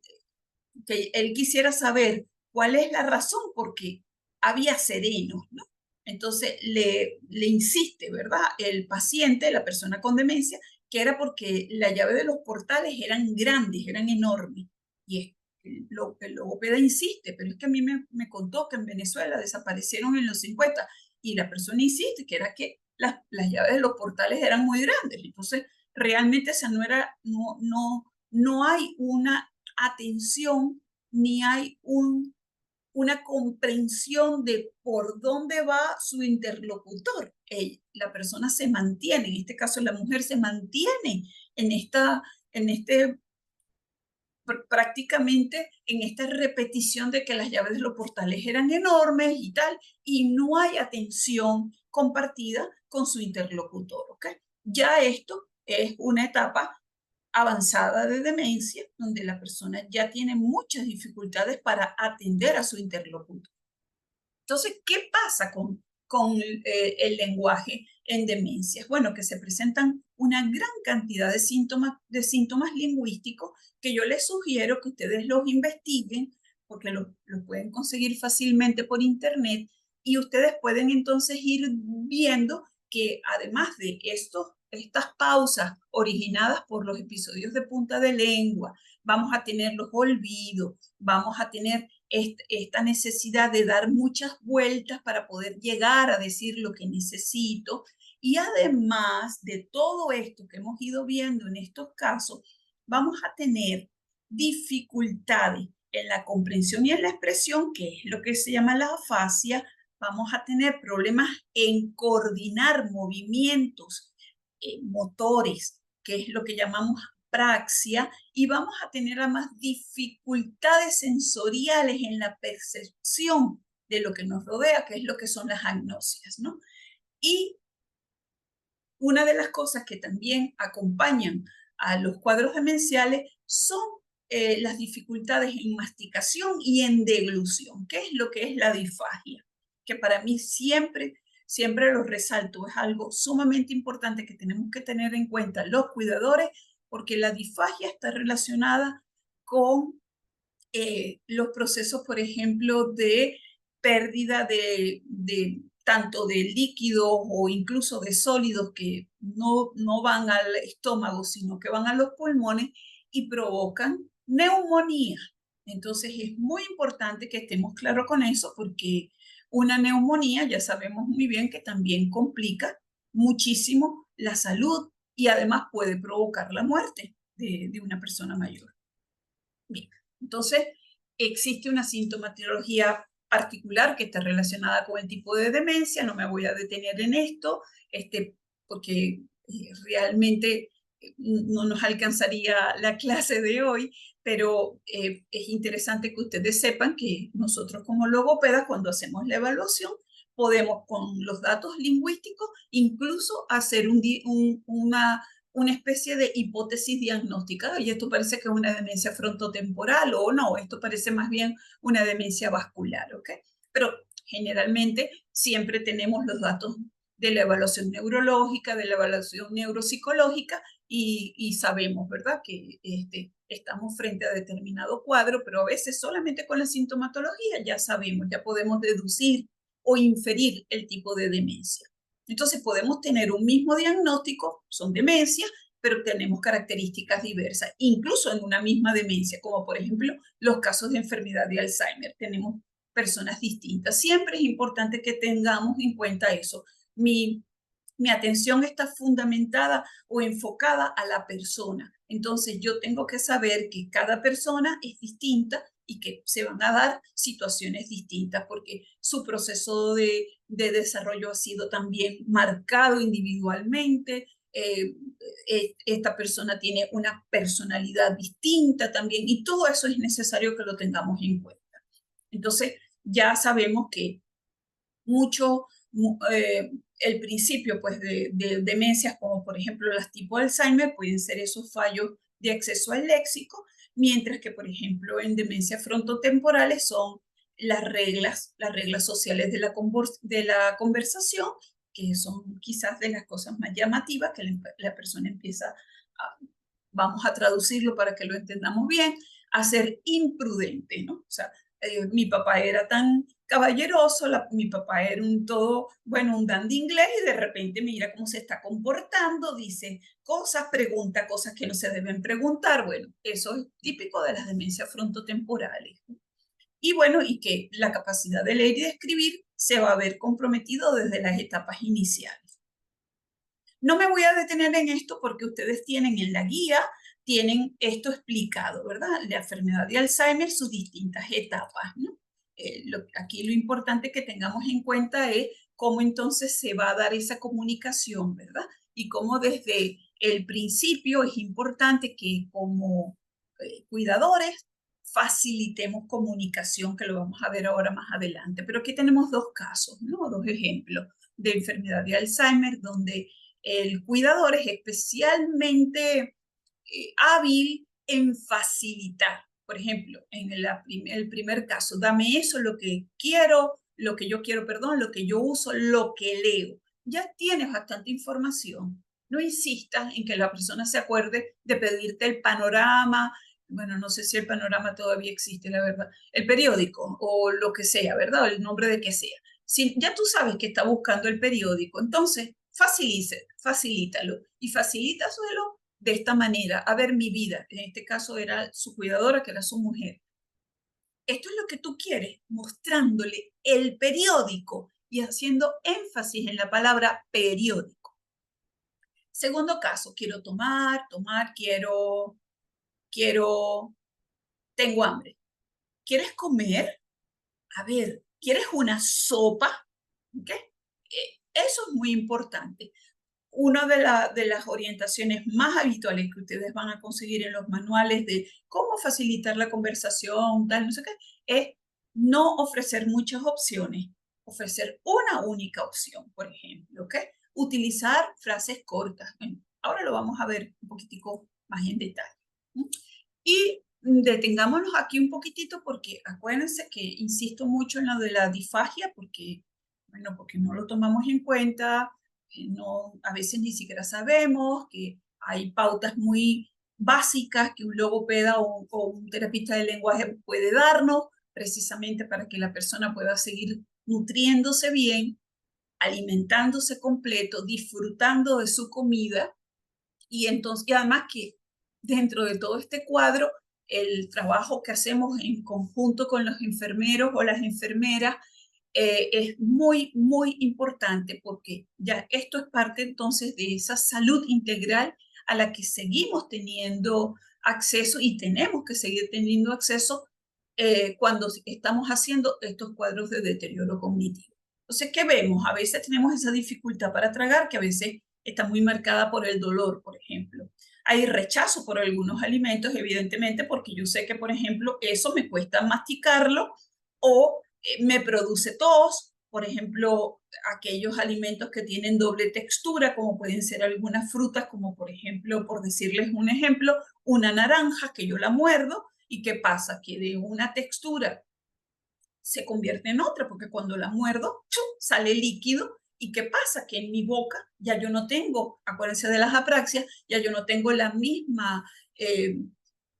que él quisiera saber cuál es la razón porque había serenos, ¿no? Entonces le insiste, ¿verdad? El paciente, la persona con demencia, que era porque la llave de los portales eran grandes, eran enormes. Y el logopeda insiste, pero es que a mí me contó que en Venezuela desaparecieron en los 50 y la persona insiste que era que las llaves de los portales eran muy grandes. Entonces, realmente esa no era, no hay una atención ni hay una comprensión de por dónde va su interlocutor. La persona se mantiene, en este caso la mujer se mantiene en en este, prácticamente en esta repetición de que las llaves de los portales eran enormes y tal, y no hay atención compartida con su interlocutor, ¿ok? Ya esto es una etapa avanzada de demencia, donde la persona ya tiene muchas dificultades para atender a su interlocutor. Entonces, ¿qué pasa con el lenguaje en demencias? Bueno, que se presentan una gran cantidad de síntomas lingüísticos que yo les sugiero que ustedes los investiguen porque los pueden conseguir fácilmente por internet y ustedes pueden entonces ir viendo que además de estas pausas originadas por los episodios de punta de lengua, vamos a tener los olvidos, vamos a tener esta necesidad de dar muchas vueltas para poder llegar a decir lo que necesito. Y además de todo esto que hemos ido viendo en estos casos, vamos a tener dificultades en la comprensión y en la expresión, que es lo que se llama la afasia. Vamos a tener problemas en coordinar movimientos motores, que es lo que llamamos praxia, y vamos a tener además dificultades sensoriales en la percepción de lo que nos rodea, que es lo que son las agnosias, ¿no? Y una de las cosas que también acompañan a los cuadros demenciales son las dificultades en masticación y en deglución, que es lo que es la disfagia, que para mí siempre lo resalto, es algo sumamente importante que tenemos que tener en cuenta los cuidadores, porque la disfagia está relacionada con los procesos, por ejemplo, de pérdida de tanto de líquidos o incluso de sólidos que no van al estómago, sino que van a los pulmones y provocan neumonía. Entonces es muy importante que estemos claros con eso porque una neumonía ya sabemos muy bien que también complica muchísimo la salud y además puede provocar la muerte de una persona mayor. Bien, entonces existe una sintomatología particular que está relacionada con el tipo de demencia, no me voy a detener en esto, porque realmente no nos alcanzaría la clase de hoy, pero es interesante que ustedes sepan que nosotros como logopedas, cuando hacemos la evaluación, podemos con los datos lingüísticos incluso hacer una especie de hipótesis diagnóstica, y esto parece que es una demencia frontotemporal, o no, esto parece más bien una demencia vascular, ¿ok? Pero generalmente siempre tenemos los datos de la evaluación neurológica, de la evaluación neuropsicológica, y sabemos, ¿verdad?, que estamos frente a determinado cuadro, pero a veces solamente con la sintomatología ya sabemos, ya podemos deducir o inferir el tipo de demencia. Entonces podemos tener un mismo diagnóstico, son demencias, pero tenemos características diversas, incluso en una misma demencia, como por ejemplo los casos de enfermedad de Alzheimer. Tenemos personas distintas. Siempre es importante que tengamos en cuenta eso. Mi atención está fundamentada o enfocada a la persona. Entonces yo tengo que saber que cada persona es distinta y que se van a dar situaciones distintas porque su proceso de desarrollo ha sido también marcado individualmente. Esta persona tiene una personalidad distinta también y todo eso es necesario que lo tengamos en cuenta. Entonces ya sabemos que mucho, el principio pues, de demencias como por ejemplo las tipo Alzheimer pueden ser esos fallos de acceso al léxico, mientras que por ejemplo en demencias frontotemporales son las reglas sociales de la conversación, que son quizás de las cosas más llamativas que la persona empieza a, vamos a traducirlo para que lo entendamos bien, a ser imprudente, ¿no? O sea, mi papá era tan caballeroso, mi papá era un todo, bueno, un dandy inglés y de repente mira cómo se está comportando, dice cosas, pregunta cosas que no se deben preguntar. Bueno, eso es típico de las demencias frontotemporales. Y bueno, y que la capacidad de leer y de escribir se va a ver comprometido desde las etapas iniciales. No me voy a detener en esto porque ustedes tienen en la guía, tienen esto explicado, ¿verdad? La enfermedad de Alzheimer, sus distintas etapas, ¿no? Aquí lo importante que tengamos en cuenta es cómo entonces se va a dar esa comunicación, ¿verdad? Y cómo desde el principio es importante que como cuidadores facilitemos comunicación, que lo vamos a ver ahora más adelante. Pero aquí tenemos dos casos, ¿no? Dos ejemplos de enfermedad de Alzheimer donde el cuidador es especialmente hábil en facilitar. Por ejemplo, en el primer caso, dame eso, lo que quiero, lo que yo quiero, perdón, lo que yo uso, lo que leo. Ya tienes bastante información. No insistas en que la persona se acuerde de pedirte el panorama. Bueno, no sé si el panorama todavía existe, la verdad. El periódico o lo que sea, ¿verdad? O el nombre de que sea. Si ya tú sabes que está buscando el periódico, entonces facilítalo y facilítaselo de esta manera. A ver, mi vida, en este caso era su cuidadora, que era su mujer. Esto es lo que tú quieres, mostrándole el periódico y haciendo énfasis en la palabra periódico. Segundo caso, quiero tomar, tengo hambre. ¿Quieres comer? A ver, ¿quieres una sopa? ¿Ok? Eso es muy importante. Una de las orientaciones más habituales que ustedes van a conseguir en los manuales de cómo facilitar la conversación, tal, no sé qué, es no ofrecer muchas opciones, ofrecer una única opción, por ejemplo, ¿ok? Utilizar frases cortas. Bueno, ahora lo vamos a ver un poquitico más en detalle. Y detengámonos aquí un poquitito porque acuérdense que insisto mucho en lo de la disfagia porque, bueno, porque no lo tomamos en cuenta, no, a veces ni siquiera sabemos que hay pautas muy básicas que un logopeda o un terapista de lenguaje puede darnos precisamente para que la persona pueda seguir nutriéndose bien, alimentándose completo, disfrutando de su comida y entonces, y además que dentro de todo este cuadro, el trabajo que hacemos en conjunto con los enfermeros o las enfermeras es muy, muy importante porque ya esto es parte entonces de esa salud integral a la que seguimos teniendo acceso y tenemos que seguir teniendo acceso cuando estamos haciendo estos cuadros de deterioro cognitivo. Entonces, ¿qué vemos? A veces tenemos esa dificultad para tragar, que a veces está muy marcada por el dolor, por ejemplo. Hay rechazo por algunos alimentos, evidentemente, porque yo sé que, por ejemplo, eso me cuesta masticarlo o me produce tos, por ejemplo, aquellos alimentos que tienen doble textura, como pueden ser algunas frutas, como por ejemplo, por decirles un ejemplo, una naranja que yo la muerdo, ¿y qué pasa? Que de una textura se convierte en otra, porque cuando la muerdo, ¡chum!, sale líquido. ¿Y qué pasa? Que en mi boca ya yo no tengo, acuérdense de las apraxias, ya yo no tengo la misma,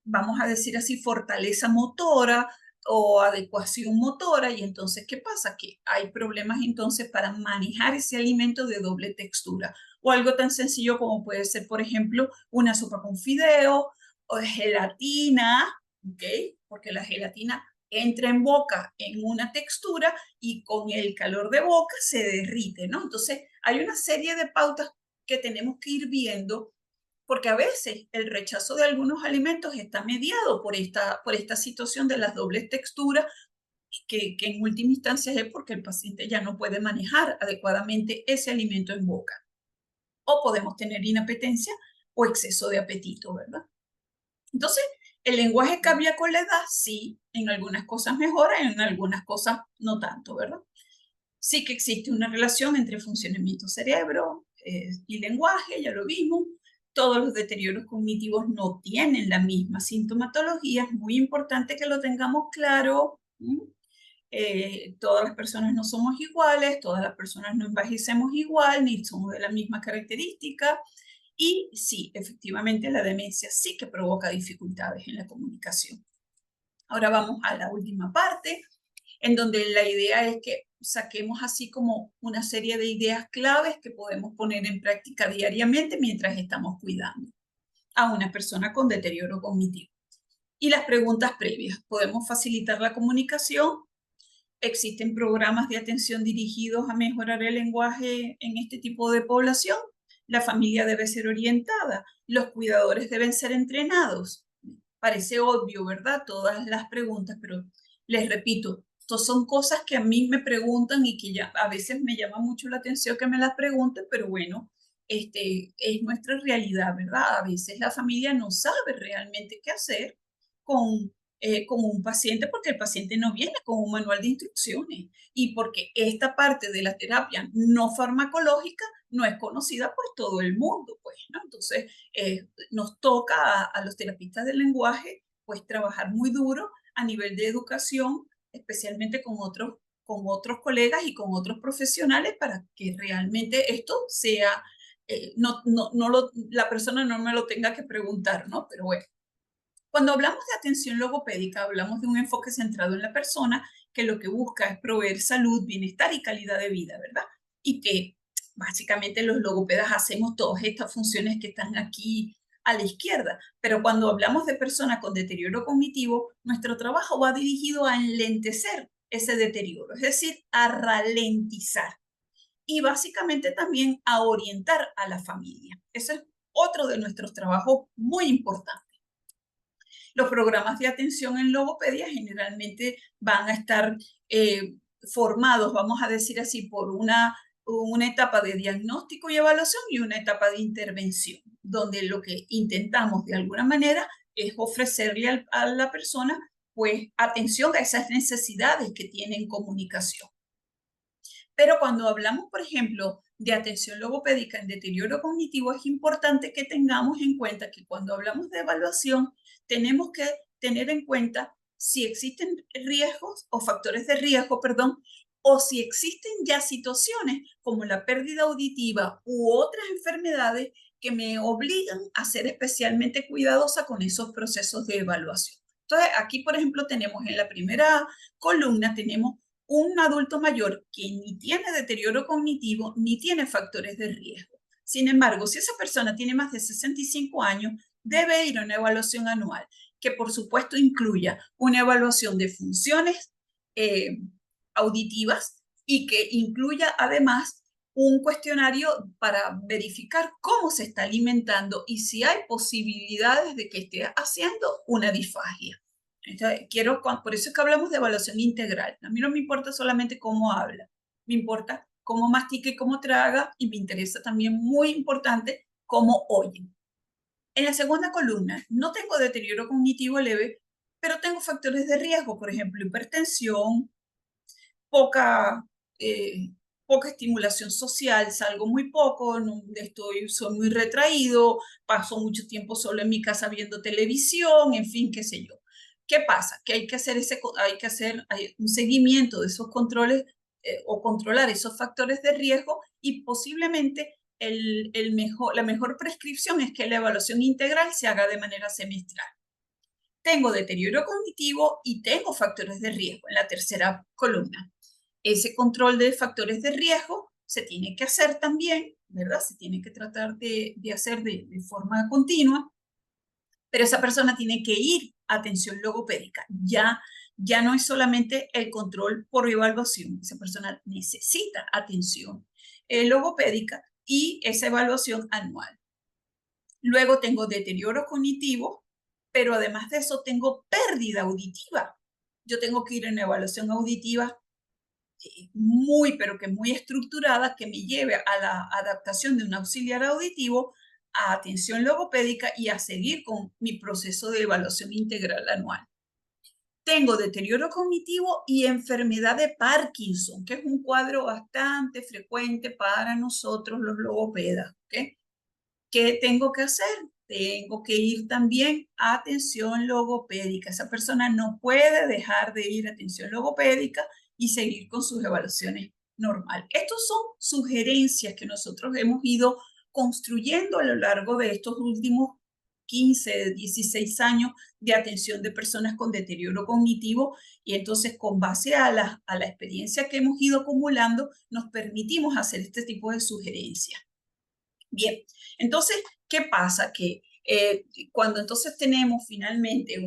vamos a decir así, fortaleza motora o adecuación motora. Y entonces, ¿qué pasa? Que hay problemas entonces para manejar ese alimento de doble textura. O algo tan sencillo como puede ser, por ejemplo, una sopa con fideo o gelatina, ¿ok? Porque la gelatina entra en boca en una textura y con el calor de boca se derrite, ¿no? Entonces, hay una serie de pautas que tenemos que ir viendo, porque a veces el rechazo de algunos alimentos está mediado por esta situación de las dobles texturas, que en última instancia es porque el paciente ya no puede manejar adecuadamente ese alimento en boca. O podemos tener inapetencia o exceso de apetito, ¿verdad? Entonces, el lenguaje cambia con la edad, sí, en algunas cosas mejora, en algunas cosas no tanto, ¿verdad? Sí que existe una relación entre funcionamiento cerebro y lenguaje, ya lo vimos. Todos los deterioros cognitivos no tienen la misma sintomatología, es muy importante que lo tengamos claro. Todas las personas no somos iguales, todas las personas no envejecemos igual, ni somos de la misma característica. Y sí, efectivamente la demencia sí que provoca dificultades en la comunicación. Ahora vamos a la última parte, en donde la idea es que saquemos así como una serie de ideas claves que podemos poner en práctica diariamente mientras estamos cuidando a una persona con deterioro cognitivo. Y las preguntas previas. ¿Podemos facilitar la comunicación? ¿Existen programas de atención dirigidos a mejorar el lenguaje en este tipo de población? La familia debe ser orientada. Los cuidadores deben ser entrenados. Parece obvio, ¿verdad? Todas las preguntas, pero les repito, estas son cosas que a mí me preguntan y que ya a veces me llama mucho la atención que me las pregunten, pero bueno, es nuestra realidad, ¿verdad? A veces la familia no sabe realmente qué hacer con con un paciente, porque el paciente no viene con un manual de instrucciones y porque esta parte de la terapia no farmacológica no es conocida por todo el mundo, pues, ¿no? Entonces, nos toca a los terapeutas del lenguaje, pues, trabajar muy duro a nivel de educación, especialmente con otros colegas y con otros profesionales para que realmente esto sea, la persona no me lo tenga que preguntar, ¿no? Pero bueno. Cuando hablamos de atención logopédica, hablamos de un enfoque centrado en la persona que lo que busca es proveer salud, bienestar y calidad de vida, ¿verdad? Y que básicamente los logopedas hacemos todas estas funciones que están aquí a la izquierda. Pero cuando hablamos de personas con deterioro cognitivo, nuestro trabajo va dirigido a enlentecer ese deterioro, es decir, a ralentizar y básicamente también a orientar a la familia. Ese es otro de nuestros trabajos muy importantes. Los programas de atención en logopedia generalmente van a estar formados, vamos a decir así, por una etapa de diagnóstico y evaluación y una etapa de intervención, donde lo que intentamos de alguna manera es ofrecerle a la persona pues atención a esas necesidades que tienen comunicación. Pero cuando hablamos, por ejemplo, de atención logopédica en deterioro cognitivo, es importante que tengamos en cuenta que cuando hablamos de evaluación, tenemos que tener en cuenta si existen riesgos o factores de riesgo, perdón, o si existen ya situaciones como la pérdida auditiva u otras enfermedades que me obligan a ser especialmente cuidadosa con esos procesos de evaluación. Entonces, aquí, por ejemplo, tenemos en la primera columna, tenemos un adulto mayor que ni tiene deterioro cognitivo ni tiene factores de riesgo. Sin embargo, si esa persona tiene más de 65 años, debe ir a una evaluación anual, que por supuesto incluya una evaluación de funciones eh, auditivas y que incluya además un cuestionario para verificar cómo se está alimentando y si hay posibilidades de que esté haciendo una disfagia. Entonces, por eso es que hablamos de evaluación integral. A mí no me importa solamente cómo habla, me importa cómo mastica y cómo traga, y me interesa también, muy importante, cómo oye. En la segunda columna, no tengo deterioro cognitivo leve, pero tengo factores de riesgo, por ejemplo, hipertensión, poca, eh, poca estimulación social, salgo muy poco, no soy muy retraído, paso mucho tiempo solo en mi casa viendo televisión, en fin, qué sé yo. ¿Qué pasa? Que hay que hacer un seguimiento de esos controles o controlar esos factores de riesgo y posiblemente la mejor prescripción es que la evaluación integral se haga de manera semestral. Tengo deterioro cognitivo y tengo factores de riesgo en la tercera columna. Ese control de factores de riesgo se tiene que hacer también, ¿verdad? Se tiene que tratar de hacer de forma continua, pero esa persona tiene que ir a atención logopédica. Ya no es solamente el control por evaluación, esa persona necesita atención logopédica y esa evaluación anual. Luego tengo deterioro cognitivo, pero además de eso tengo pérdida auditiva. Yo tengo que ir a una evaluación auditiva pero que muy estructurada, que me lleve a la adaptación de un auxiliar auditivo, a atención logopédica y a seguir con mi proceso de evaluación integral anual. Tengo deterioro cognitivo y enfermedad de Parkinson, que es un cuadro bastante frecuente para nosotros los logopedas. ¿Okay? ¿Qué tengo que hacer? Tengo que ir también a atención logopédica. Esa persona no puede dejar de ir a atención logopédica y seguir con sus evaluaciones normales. Estos son sugerencias que nosotros hemos ido construyendo a lo largo de estos últimos 15, 16 años de atención de personas con deterioro cognitivo y entonces con base a la experiencia que hemos ido acumulando nos permitimos hacer este tipo de sugerencias. Bien, entonces, ¿qué pasa? Que cuando entonces tenemos finalmente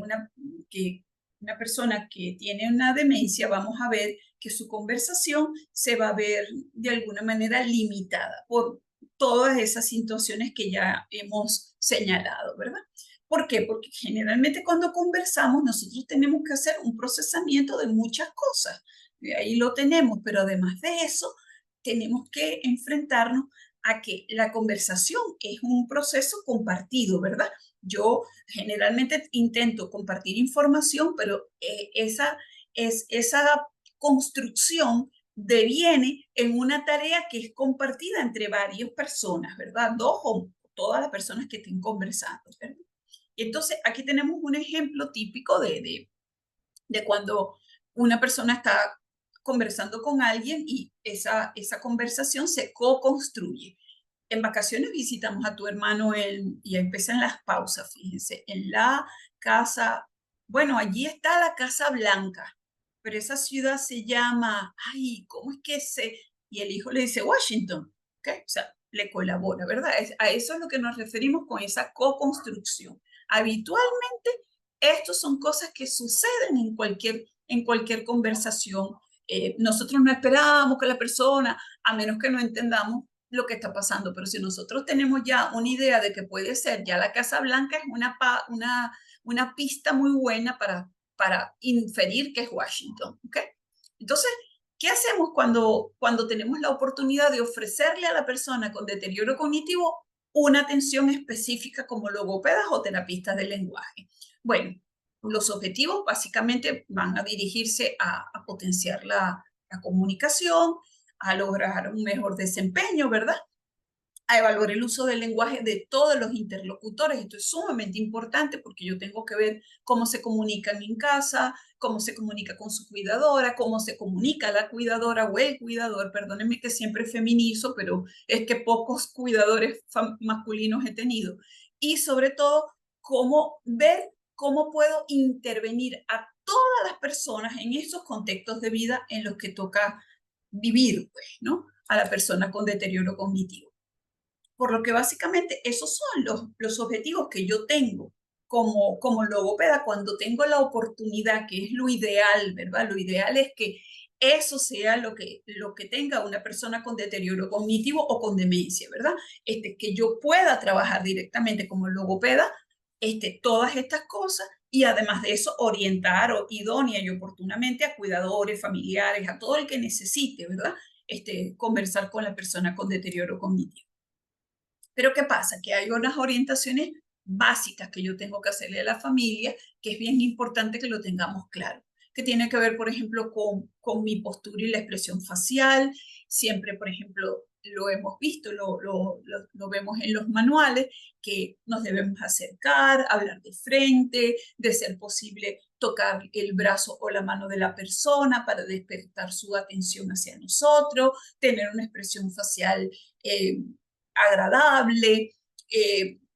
una persona que tiene una demencia, vamos a ver que su conversación se va a ver de alguna manera limitada por todas esas situaciones que ya hemos señalado, ¿verdad? ¿Por qué? Porque generalmente cuando conversamos nosotros tenemos que hacer un procesamiento de muchas cosas. Y ahí lo tenemos, pero además de eso, tenemos que enfrentarnos a que la conversación es un proceso compartido, ¿verdad? Yo generalmente intento compartir información, pero esa construcción deviene en una tarea que es compartida entre varias personas, ¿verdad? Dos o todas las personas que estén conversando, ¿verdad? Y entonces aquí tenemos un ejemplo típico de cuando una persona está conversando con alguien y esa conversación se co-construye. En vacaciones visitamos a tu hermano y empiezan las pausas, fíjense, en la casa, bueno, allí está la Casa Blanca, pero esa ciudad se llama, ay, ¿cómo es que se? Y el hijo le dice Washington, ¿ok? O sea, le colabora, ¿verdad? A eso es lo que nos referimos con esa co-construcción. Habitualmente, estos son cosas que suceden en cualquier conversación. Nosotros no esperábamos que la persona, a menos que no entendamos lo que está pasando, pero si nosotros tenemos ya una idea de que puede ser, ya la Casa Blanca es una pista muy buena para inferir que es Washington. ¿Okay? Entonces, ¿qué hacemos cuando tenemos la oportunidad de ofrecerle a la persona con deterioro cognitivo una atención específica como logopedas o terapistas del lenguaje? Bueno, los objetivos básicamente van a dirigirse a potenciar la comunicación, a lograr un mejor desempeño, ¿verdad? A evaluar el uso del lenguaje de todos los interlocutores. Esto es sumamente importante porque yo tengo que ver cómo se comunican en casa, cómo se comunica con su cuidadora, cómo se comunica la cuidadora o el cuidador. Perdónenme que siempre feminizo, pero es que pocos cuidadores masculinos he tenido. Y sobre todo, cómo ver cómo puedo intervenir a todas las personas en esos contextos de vida en los que toca vivir, pues, ¿no? A la persona con deterioro cognitivo. Por lo que básicamente esos son los objetivos que yo tengo como logopeda cuando tengo la oportunidad, que es lo ideal, ¿verdad? Lo ideal es que eso sea lo que tenga una persona con deterioro cognitivo o con demencia, ¿verdad? Que yo pueda trabajar directamente como logopeda todas estas cosas y además de eso orientar idónea y oportunamente a cuidadores, familiares, a todo el que necesite, ¿verdad? Conversar con la persona con deterioro cognitivo. Pero ¿qué pasa? Que hay unas orientaciones básicas que yo tengo que hacerle a la familia, que es bien importante que lo tengamos claro. que tiene que ver, por ejemplo, con mi postura y la expresión facial. Siempre, por ejemplo, lo hemos visto, lo vemos en los manuales, que nos debemos acercar, hablar de frente, de ser posible tocar el brazo o la mano de la persona para despertar su atención hacia nosotros, tener una expresión facial agradable.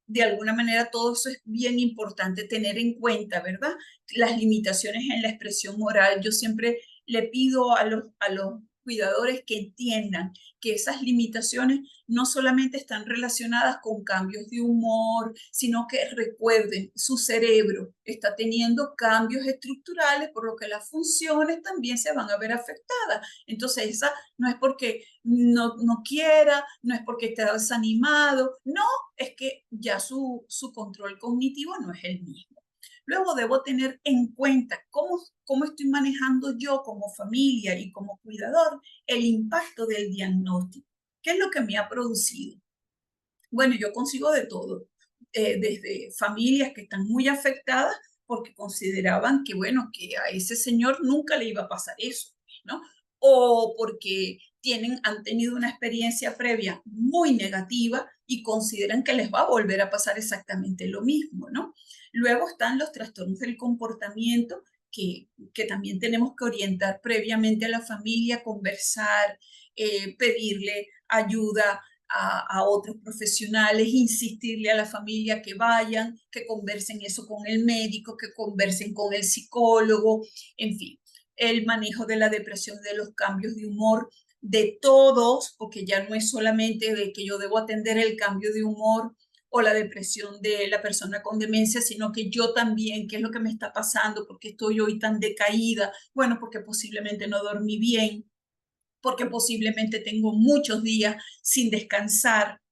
De alguna manera todo eso es bien importante tener en cuenta, ¿verdad? Las limitaciones en la expresión oral. Yo siempre le pido a los cuidadores que entiendan que esas limitaciones no solamente están relacionadas con cambios de humor, sino que recuerden, su cerebro está teniendo cambios estructurales, por lo que las funciones también se van a ver afectadas. Entonces, esa no es porque no quiera, no es porque esté desanimado, no, es que ya su control cognitivo no es el mismo. Luego debo tener en cuenta cómo estoy manejando yo como familia y como cuidador el impacto del diagnóstico. ¿Qué es lo que me ha producido? Bueno, yo consigo de todo, desde familias que están muy afectadas porque consideraban que, bueno, que a ese señor nunca le iba a pasar eso, ¿no? O porque han tenido una experiencia previa muy negativa y consideran que les va a volver a pasar exactamente lo mismo, ¿no? Luego están los trastornos del comportamiento que también tenemos que orientar previamente a la familia, conversar, pedirle ayuda a otros profesionales, insistirle a la familia que vayan, que conversen eso con el médico, que conversen con el psicólogo, en fin, el manejo de la depresión, de los cambios de humor de todos, porque ya no es solamente de que yo debo atender el cambio de humor o la depresión de la persona con demencia, sino que yo también, qué es lo que me está pasando, por qué estoy hoy tan decaída, bueno, porque posiblemente no dormí bien, porque posiblemente tengo muchos días sin descansar,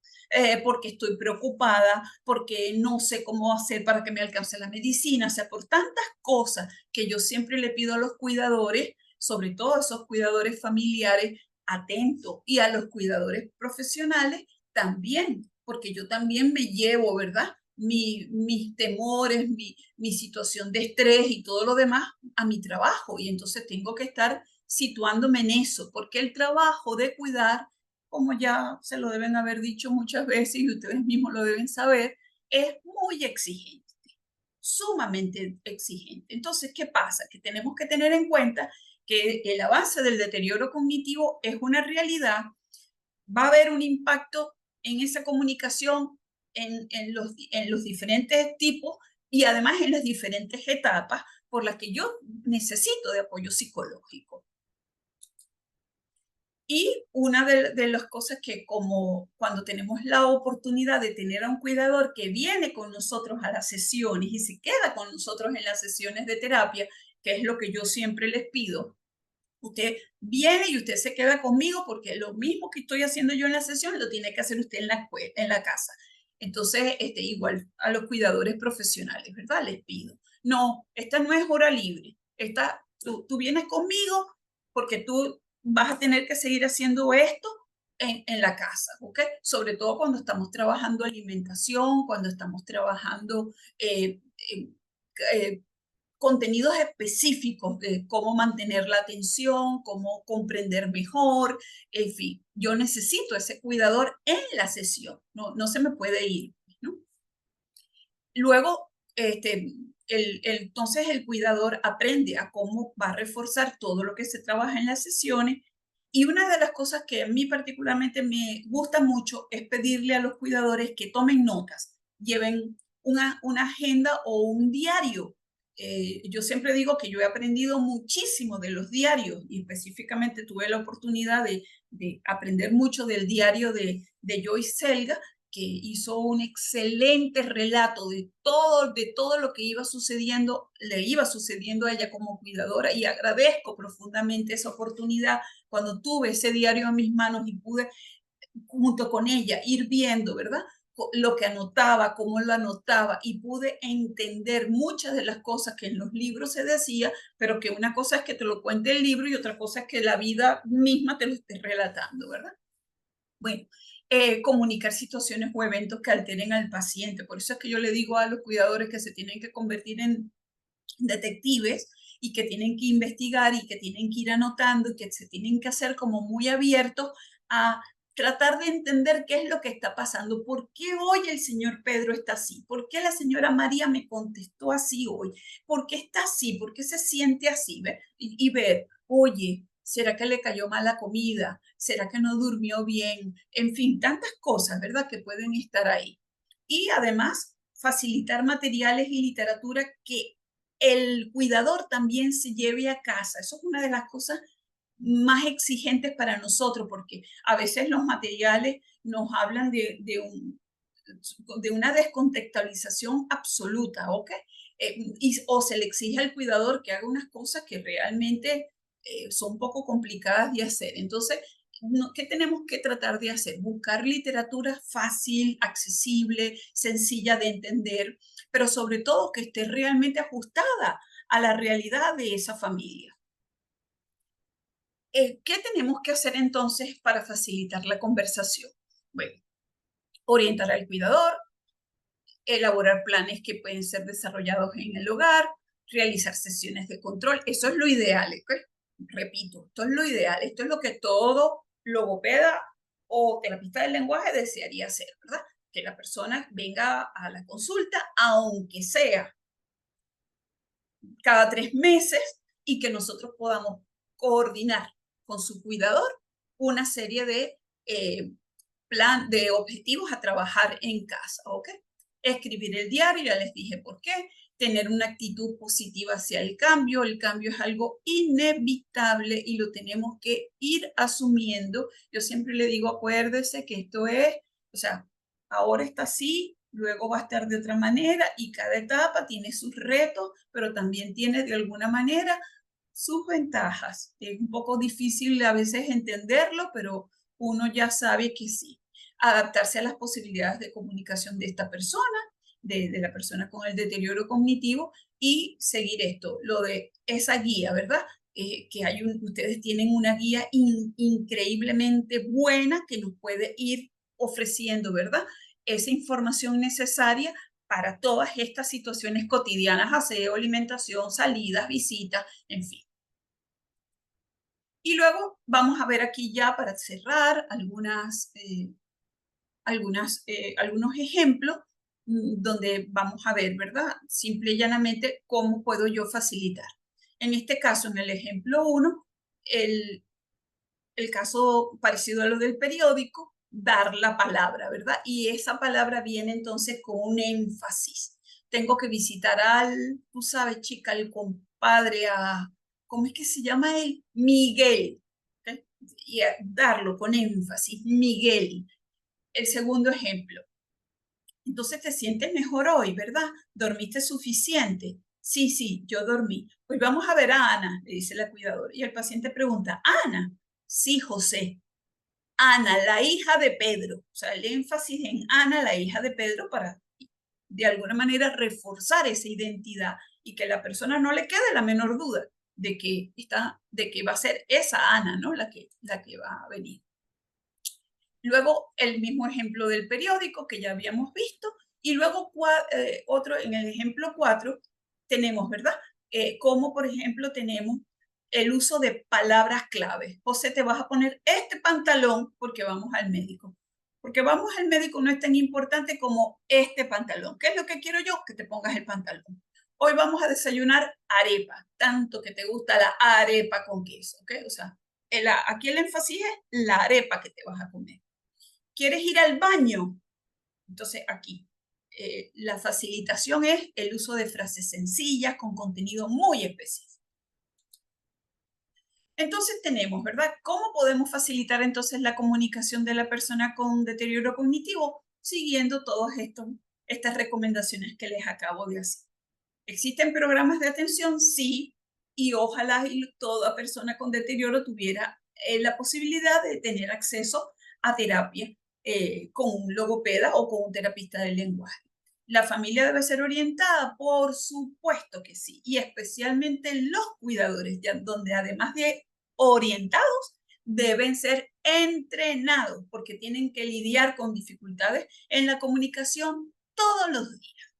porque estoy preocupada, porque no sé cómo hacer para que me alcance la medicina, o sea, por tantas cosas que yo siempre le pido a los cuidadores, sobre todo a esos cuidadores familiares, atentos, y a los cuidadores profesionales también, porque yo también me llevo, ¿verdad? Mis temores, mi situación de estrés y todo lo demás a mi trabajo, y entonces tengo que estar situándome en eso, porque el trabajo de cuidar, como ya se lo deben haber dicho muchas veces y ustedes mismos lo deben saber, es muy exigente, sumamente exigente. Entonces, ¿qué pasa? Que tenemos que tener en cuenta que el avance del deterioro cognitivo es una realidad, va a haber un impacto en esa comunicación en los diferentes tipos y además en las diferentes etapas por las que yo necesito de apoyo psicológico. Y una de las cosas que como cuando tenemos la oportunidad de tener a un cuidador que viene con nosotros a las sesiones y se queda con nosotros en las sesiones de terapia, que es lo que yo siempre les pido, usted viene y usted se queda conmigo porque lo mismo que estoy haciendo yo en la sesión lo tiene que hacer usted en la casa. Entonces, igual a los cuidadores profesionales, ¿verdad? Les pido. No, esta no es hora libre. Tú vienes conmigo porque tú vas a tener que seguir haciendo esto en la casa, ¿ok? Sobre todo cuando estamos trabajando alimentación, cuando estamos trabajando eh, eh, contenidos específicos de cómo mantener la atención, cómo comprender mejor, en fin, yo necesito ese cuidador en la sesión, no se me puede ir, ¿no? Luego, entonces el cuidador aprende a cómo va a reforzar todo lo que se trabaja en las sesiones. Y una de las cosas que a mí particularmente me gusta mucho es pedirle a los cuidadores que tomen notas, lleven una agenda o un diario. Yo siempre digo que yo he aprendido muchísimo de los diarios y específicamente tuve la oportunidad de aprender mucho del diario de Joyce Selga, que hizo un excelente relato de todo lo que iba sucediendo, le iba sucediendo a ella como cuidadora, y agradezco profundamente esa oportunidad cuando tuve ese diario en mis manos y pude junto con ella ir viendo, ¿verdad? Lo que anotaba, cómo lo anotaba, y pude entender muchas de las cosas que en los libros se decía, pero que una cosa es que te lo cuente el libro y otra cosa es que la vida misma te lo esté relatando, ¿verdad? Bueno, comunicar situaciones o eventos que alteren al paciente. Por eso es que yo le digo a los cuidadores que se tienen que convertir en detectives y que tienen que investigar y que tienen que ir anotando y que se tienen que hacer como muy abiertos a tratar de entender qué es lo que está pasando, por qué hoy el señor Pedro está así, por qué la señora María me contestó así hoy, por qué está así, por qué se siente así, ¿ve? Y ver, oye, ¿será que le cayó mal la comida? ¿Será que no durmió bien? En fin, tantas cosas, ¿verdad? Que pueden estar ahí. Y además, facilitar materiales y literatura que el cuidador también se lleve a casa. Eso es una de las cosas más exigentes para nosotros, porque a veces los materiales nos hablan de una descontextualización absoluta, ¿ok? O se le exige al cuidador que haga unas cosas que realmente son un poco complicadas de hacer. Entonces, ¿qué tenemos que tratar de hacer? Buscar literatura fácil, accesible, sencilla de entender, pero sobre todo que esté realmente ajustada a la realidad de esa familia. ¿Qué tenemos que hacer entonces para facilitar la conversación? Bueno, orientar al cuidador, elaborar planes que pueden ser desarrollados en el hogar, realizar sesiones de control. Eso es lo ideal, ¿ok? Repito, esto es lo ideal, esto es lo que todo logopeda o terapista del lenguaje desearía hacer, ¿verdad? Que la persona venga a la consulta, aunque sea cada 3 meses, y que nosotros podamos coordinar con su cuidador una serie de objetivos a trabajar en casa, ¿ok? Escribir el diario, ya les dije por qué, tener una actitud positiva hacia el cambio es algo inevitable y lo tenemos que ir asumiendo. Yo siempre le digo, acuérdese que esto es, o sea, ahora está así, luego va a estar de otra manera y cada etapa tiene sus retos, pero también tiene de alguna manera sus ventajas. Es un poco difícil a veces entenderlo, pero uno ya sabe que sí. Adaptarse a las posibilidades de comunicación de esta persona, de la persona con el deterioro cognitivo y seguir esto, lo de esa guía, ¿verdad? Que ustedes tienen una guía increíblemente buena que nos puede ir ofreciendo, ¿verdad? Esa información necesaria para todas estas situaciones cotidianas, aseo, alimentación, salidas, visitas, en fin. Y luego vamos a ver aquí ya para cerrar algunos ejemplos donde vamos a ver, ¿verdad? Simple y llanamente cómo puedo yo facilitar. En este caso, en el ejemplo 1, el, el caso parecido a lo del periódico, dar la palabra, ¿verdad? Y esa palabra viene entonces con un énfasis. Tengo que visitar tú sabes, chica, al compadre, ¿cómo es que se llama él? Miguel. ¿Ok? Y darlo con énfasis, Miguel. El segundo ejemplo. Entonces te sientes mejor hoy, ¿verdad? ¿Dormiste suficiente? Sí, sí, yo dormí. Pues vamos a ver a Ana, le dice la cuidadora. Y el paciente pregunta, Ana. Sí, José. Ana, la hija de Pedro. O sea, el énfasis en Ana, la hija de Pedro, para de alguna manera reforzar esa identidad y que la persona no le quede la menor duda de que va a ser esa Ana, ¿no? La que va a venir. Luego el mismo ejemplo del periódico que ya habíamos visto. Y luego otro, en el ejemplo 4, tenemos, ¿verdad? Como por ejemplo tenemos el uso de palabras claves. José, te vas a poner este pantalón porque vamos al médico. Porque vamos al médico no es tan importante como este pantalón. ¿Qué es lo que quiero yo? Que te pongas el pantalón. Hoy vamos a desayunar arepa, tanto que te gusta la arepa con queso, ¿ok? O sea, aquí el énfasis es la arepa que te vas a comer. ¿Quieres ir al baño? Entonces aquí la facilitación es el uso de frases sencillas con contenido muy específico. Entonces tenemos, ¿verdad? ¿Cómo podemos facilitar entonces la comunicación de la persona con deterioro cognitivo? Siguiendo todas estas recomendaciones que les acabo de hacer. ¿Existen programas de atención? Sí, y ojalá toda persona con deterioro tuviera la posibilidad de tener acceso a terapia con un logopeda o con un terapista del lenguaje. ¿La familia debe ser orientada? Por supuesto que sí, y especialmente los cuidadores, donde además de orientados, deben ser entrenados porque tienen que lidiar con dificultades en la comunicación todos los días.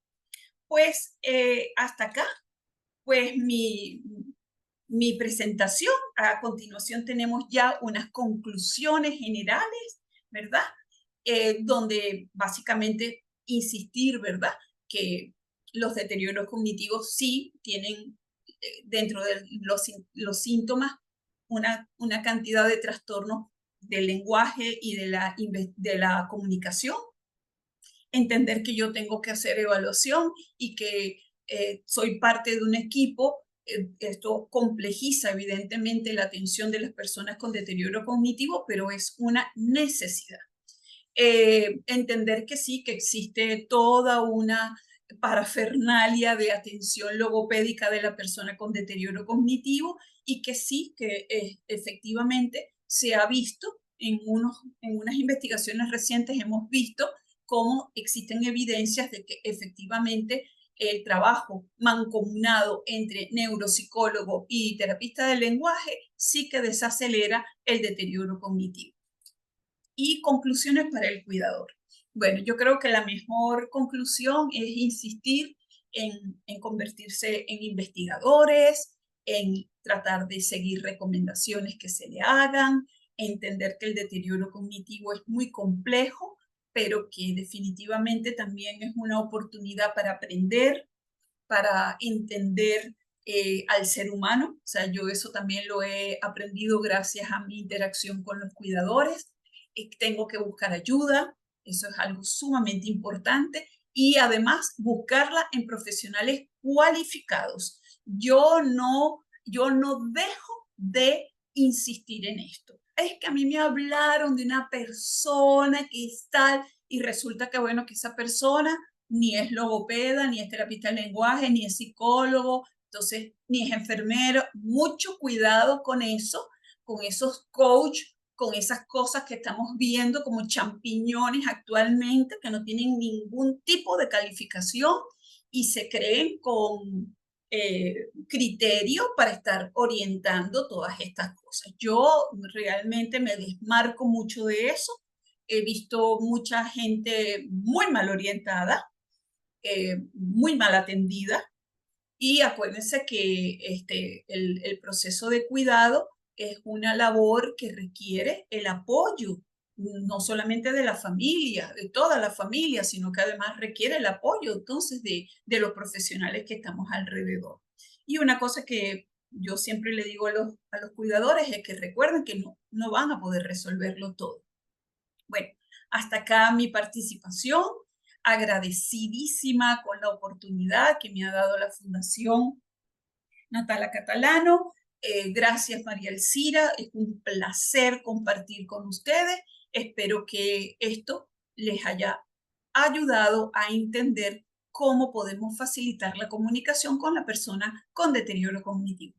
Pues hasta acá, pues mi presentación. A continuación tenemos ya unas conclusiones generales, ¿verdad? Donde básicamente insistir, ¿verdad? Que los deterioros cognitivos sí tienen dentro de los síntomas una cantidad de trastornos del lenguaje y de la comunicación. Entender que yo tengo que hacer evaluación y que soy parte de un equipo. Esto complejiza evidentemente la atención de las personas con deterioro cognitivo, pero es una necesidad. Entender que sí, que existe toda una parafernalia de atención logopédica de la persona con deterioro cognitivo y que sí, que efectivamente se ha visto en unas investigaciones recientes, hemos visto cómo existen evidencias de que efectivamente el trabajo mancomunado entre neuropsicólogo y terapista del lenguaje sí que desacelera el deterioro cognitivo. Y conclusiones para el cuidador. Bueno, yo creo que la mejor conclusión es insistir en convertirse en investigadores, en tratar de seguir recomendaciones que se le hagan, entender que el deterioro cognitivo es muy complejo, pero que definitivamente también es una oportunidad para aprender, para entender al ser humano. O sea, yo eso también lo he aprendido gracias a mi interacción con los cuidadores. Tengo que buscar ayuda, eso es algo sumamente importante, y además buscarla en profesionales cualificados. Yo no dejo de insistir en esto. Es que a mí me hablaron de una persona que es tal y resulta que, bueno, que esa persona ni es logopeda, ni es terapista del lenguaje, ni es psicólogo, entonces, ni es enfermero. Mucho cuidado con eso, con esos coach, con esas cosas que estamos viendo como champiñones actualmente, que no tienen ningún tipo de calificación y se creen con criterio para estar orientando todas estas cosas. Yo realmente me desmarco mucho de eso. He visto mucha gente muy mal orientada, muy mal atendida. Y acuérdense que el proceso de cuidado es una labor que requiere el apoyo, no solamente de la familia, de toda la familia, sino que además requiere el apoyo entonces de los profesionales que estamos alrededor. Y una cosa que yo siempre le digo a los cuidadores es que recuerden que no van a poder resolverlo todo. Bueno, hasta acá mi participación. Agradecidísima con la oportunidad que me ha dado la Fundación Natala Catalano. Gracias, María Elcira. Es un placer compartir con ustedes. Espero que esto les haya ayudado a entender cómo podemos facilitar la comunicación con la persona con deterioro cognitivo.